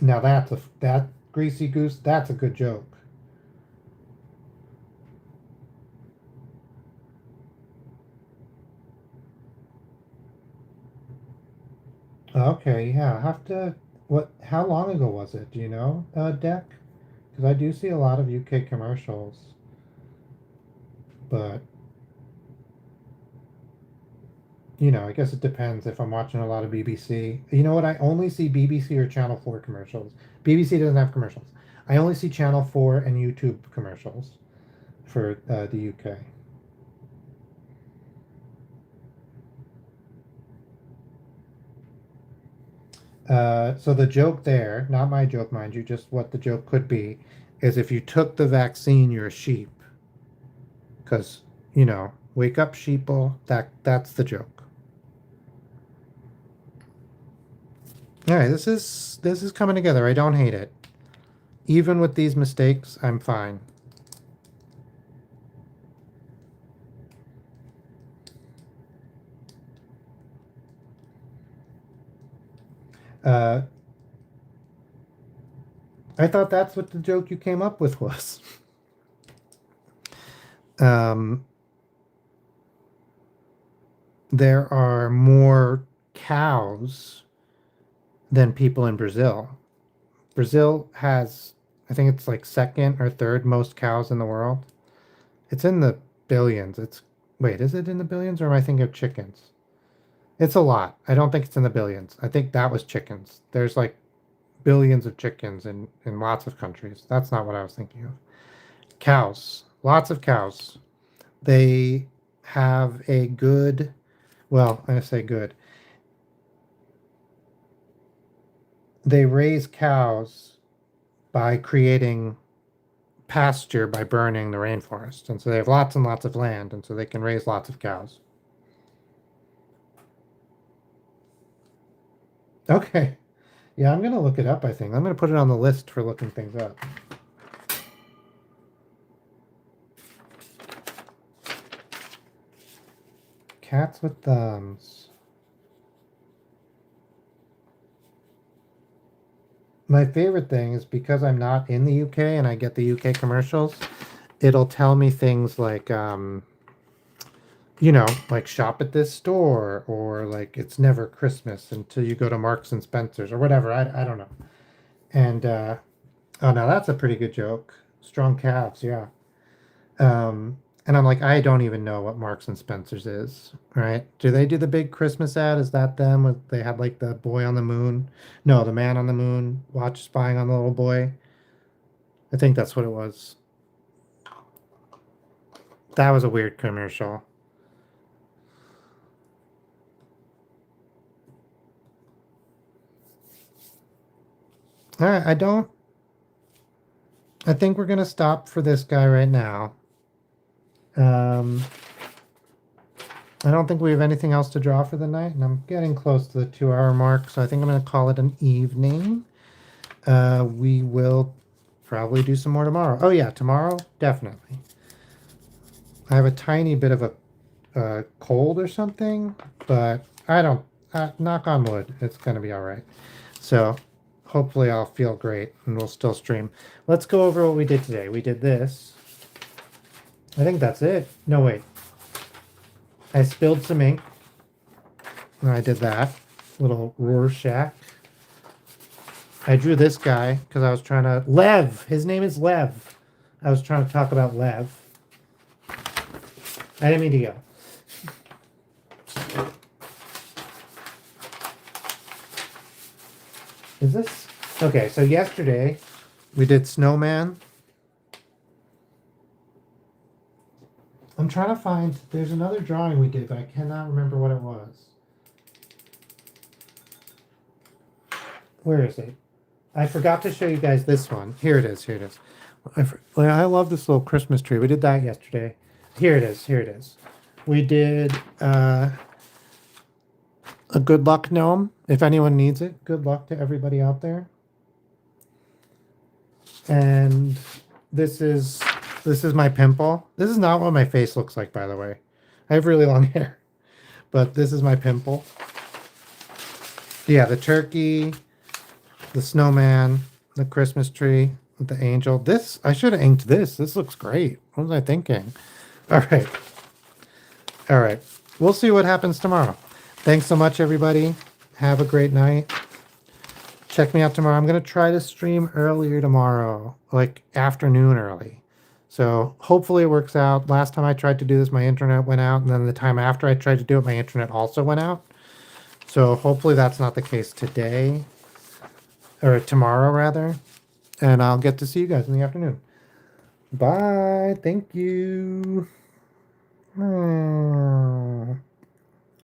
now that greasy goose. That's a good joke. Okay, yeah. I have to. What? How long ago was it? Do you know, Deck? Because I do see a lot of UK commercials, but I guess it depends if I'm watching a lot of BBC. You know what? I only see BBC or Channel 4 commercials. BBC doesn't have commercials. I only see Channel 4 and YouTube commercials for the UK. So the joke there, not my joke, mind you, just what the joke could be, is if you took the vaccine, you're a sheep. Because, wake up, sheeple. That's the joke. All right, this is coming together. I don't hate it. Even with these mistakes, I'm fine. Uh, I thought that's what the joke you came up with was. Um, there are more cows than people in Brazil. Brazil has, I think it's like second or third most cows in the world. It's in the billions. Wait, is it in the billions or am I thinking of chickens? It's a lot. I don't think it's in the billions. I think that was chickens. There's like billions of chickens in lots of countries. That's not what I was thinking of. Cows. Lots of cows. They have a good, well, I say good. They raise cows by creating pasture by burning the rainforest. And so they have lots and lots of land, and so they can raise lots of cows. Okay. Yeah, I'm going to look it up, I think. I'm going to put it on the list for looking things up. Cats with thumbs. my favorite thing is because I'm not in the UK and I get the UK commercials, it'll tell me things like, you know, like shop at this store, or like it's never Christmas until you go to Marks and Spencer's or whatever. I don't know. And oh, now that's a pretty good joke. Strong calves, yeah. And I'm like, I don't even know what Marks and Spencer's is, right? Do they do the big Christmas ad? Is that them? They had like the boy on the moon? No, the man on the moon, watch spying on the little boy. I think that's what it was. That was a weird commercial. All right, I think we're gonna stop for this guy right now. Um, I don't think we have anything else to draw for the night, and I'm getting close to the 2 hour mark, so I think I'm gonna call it an evening. We will probably do some more tomorrow. Oh yeah, tomorrow, definitely. I have a tiny bit of a cold or something, but I don't, knock on wood, it's gonna be all right. So hopefully I'll feel great and we'll still stream. Let's go over what we did today. We did this. I think that's it. No, wait. I spilled some ink. And I did that. Little Rorschach. I drew this guy because I was trying to... Lev! His name is Lev. I was trying to talk about Lev. I didn't mean to go. Is this... Okay, so yesterday we did Snowman. I'm trying to find... There's another drawing we did, but I cannot remember what it was. Where is it? I forgot to show you guys this one. Here it is. Here it is. I love this little Christmas tree. We did that yesterday. Here it is. Here it is. We did a good luck gnome. If anyone needs it, good luck to everybody out there. And this is my pimple. This is not what my face looks like, by the way. I have really long hair, but this is my pimple. Yeah, the turkey, the snowman, the Christmas tree with the angel. This, I should have inked this. This looks great. What was I thinking? All right. All right. We'll see what happens tomorrow. Thanks so much, everybody. Have a great night. Check me out tomorrow. I'm going to try to stream earlier tomorrow, like afternoon early. So hopefully it works out. Last time I tried to do this, my internet went out. And then the time after I tried to do it, my internet also went out. So hopefully that's not the case today. Or tomorrow, rather. And I'll get to see you guys in the afternoon. Bye. Thank you.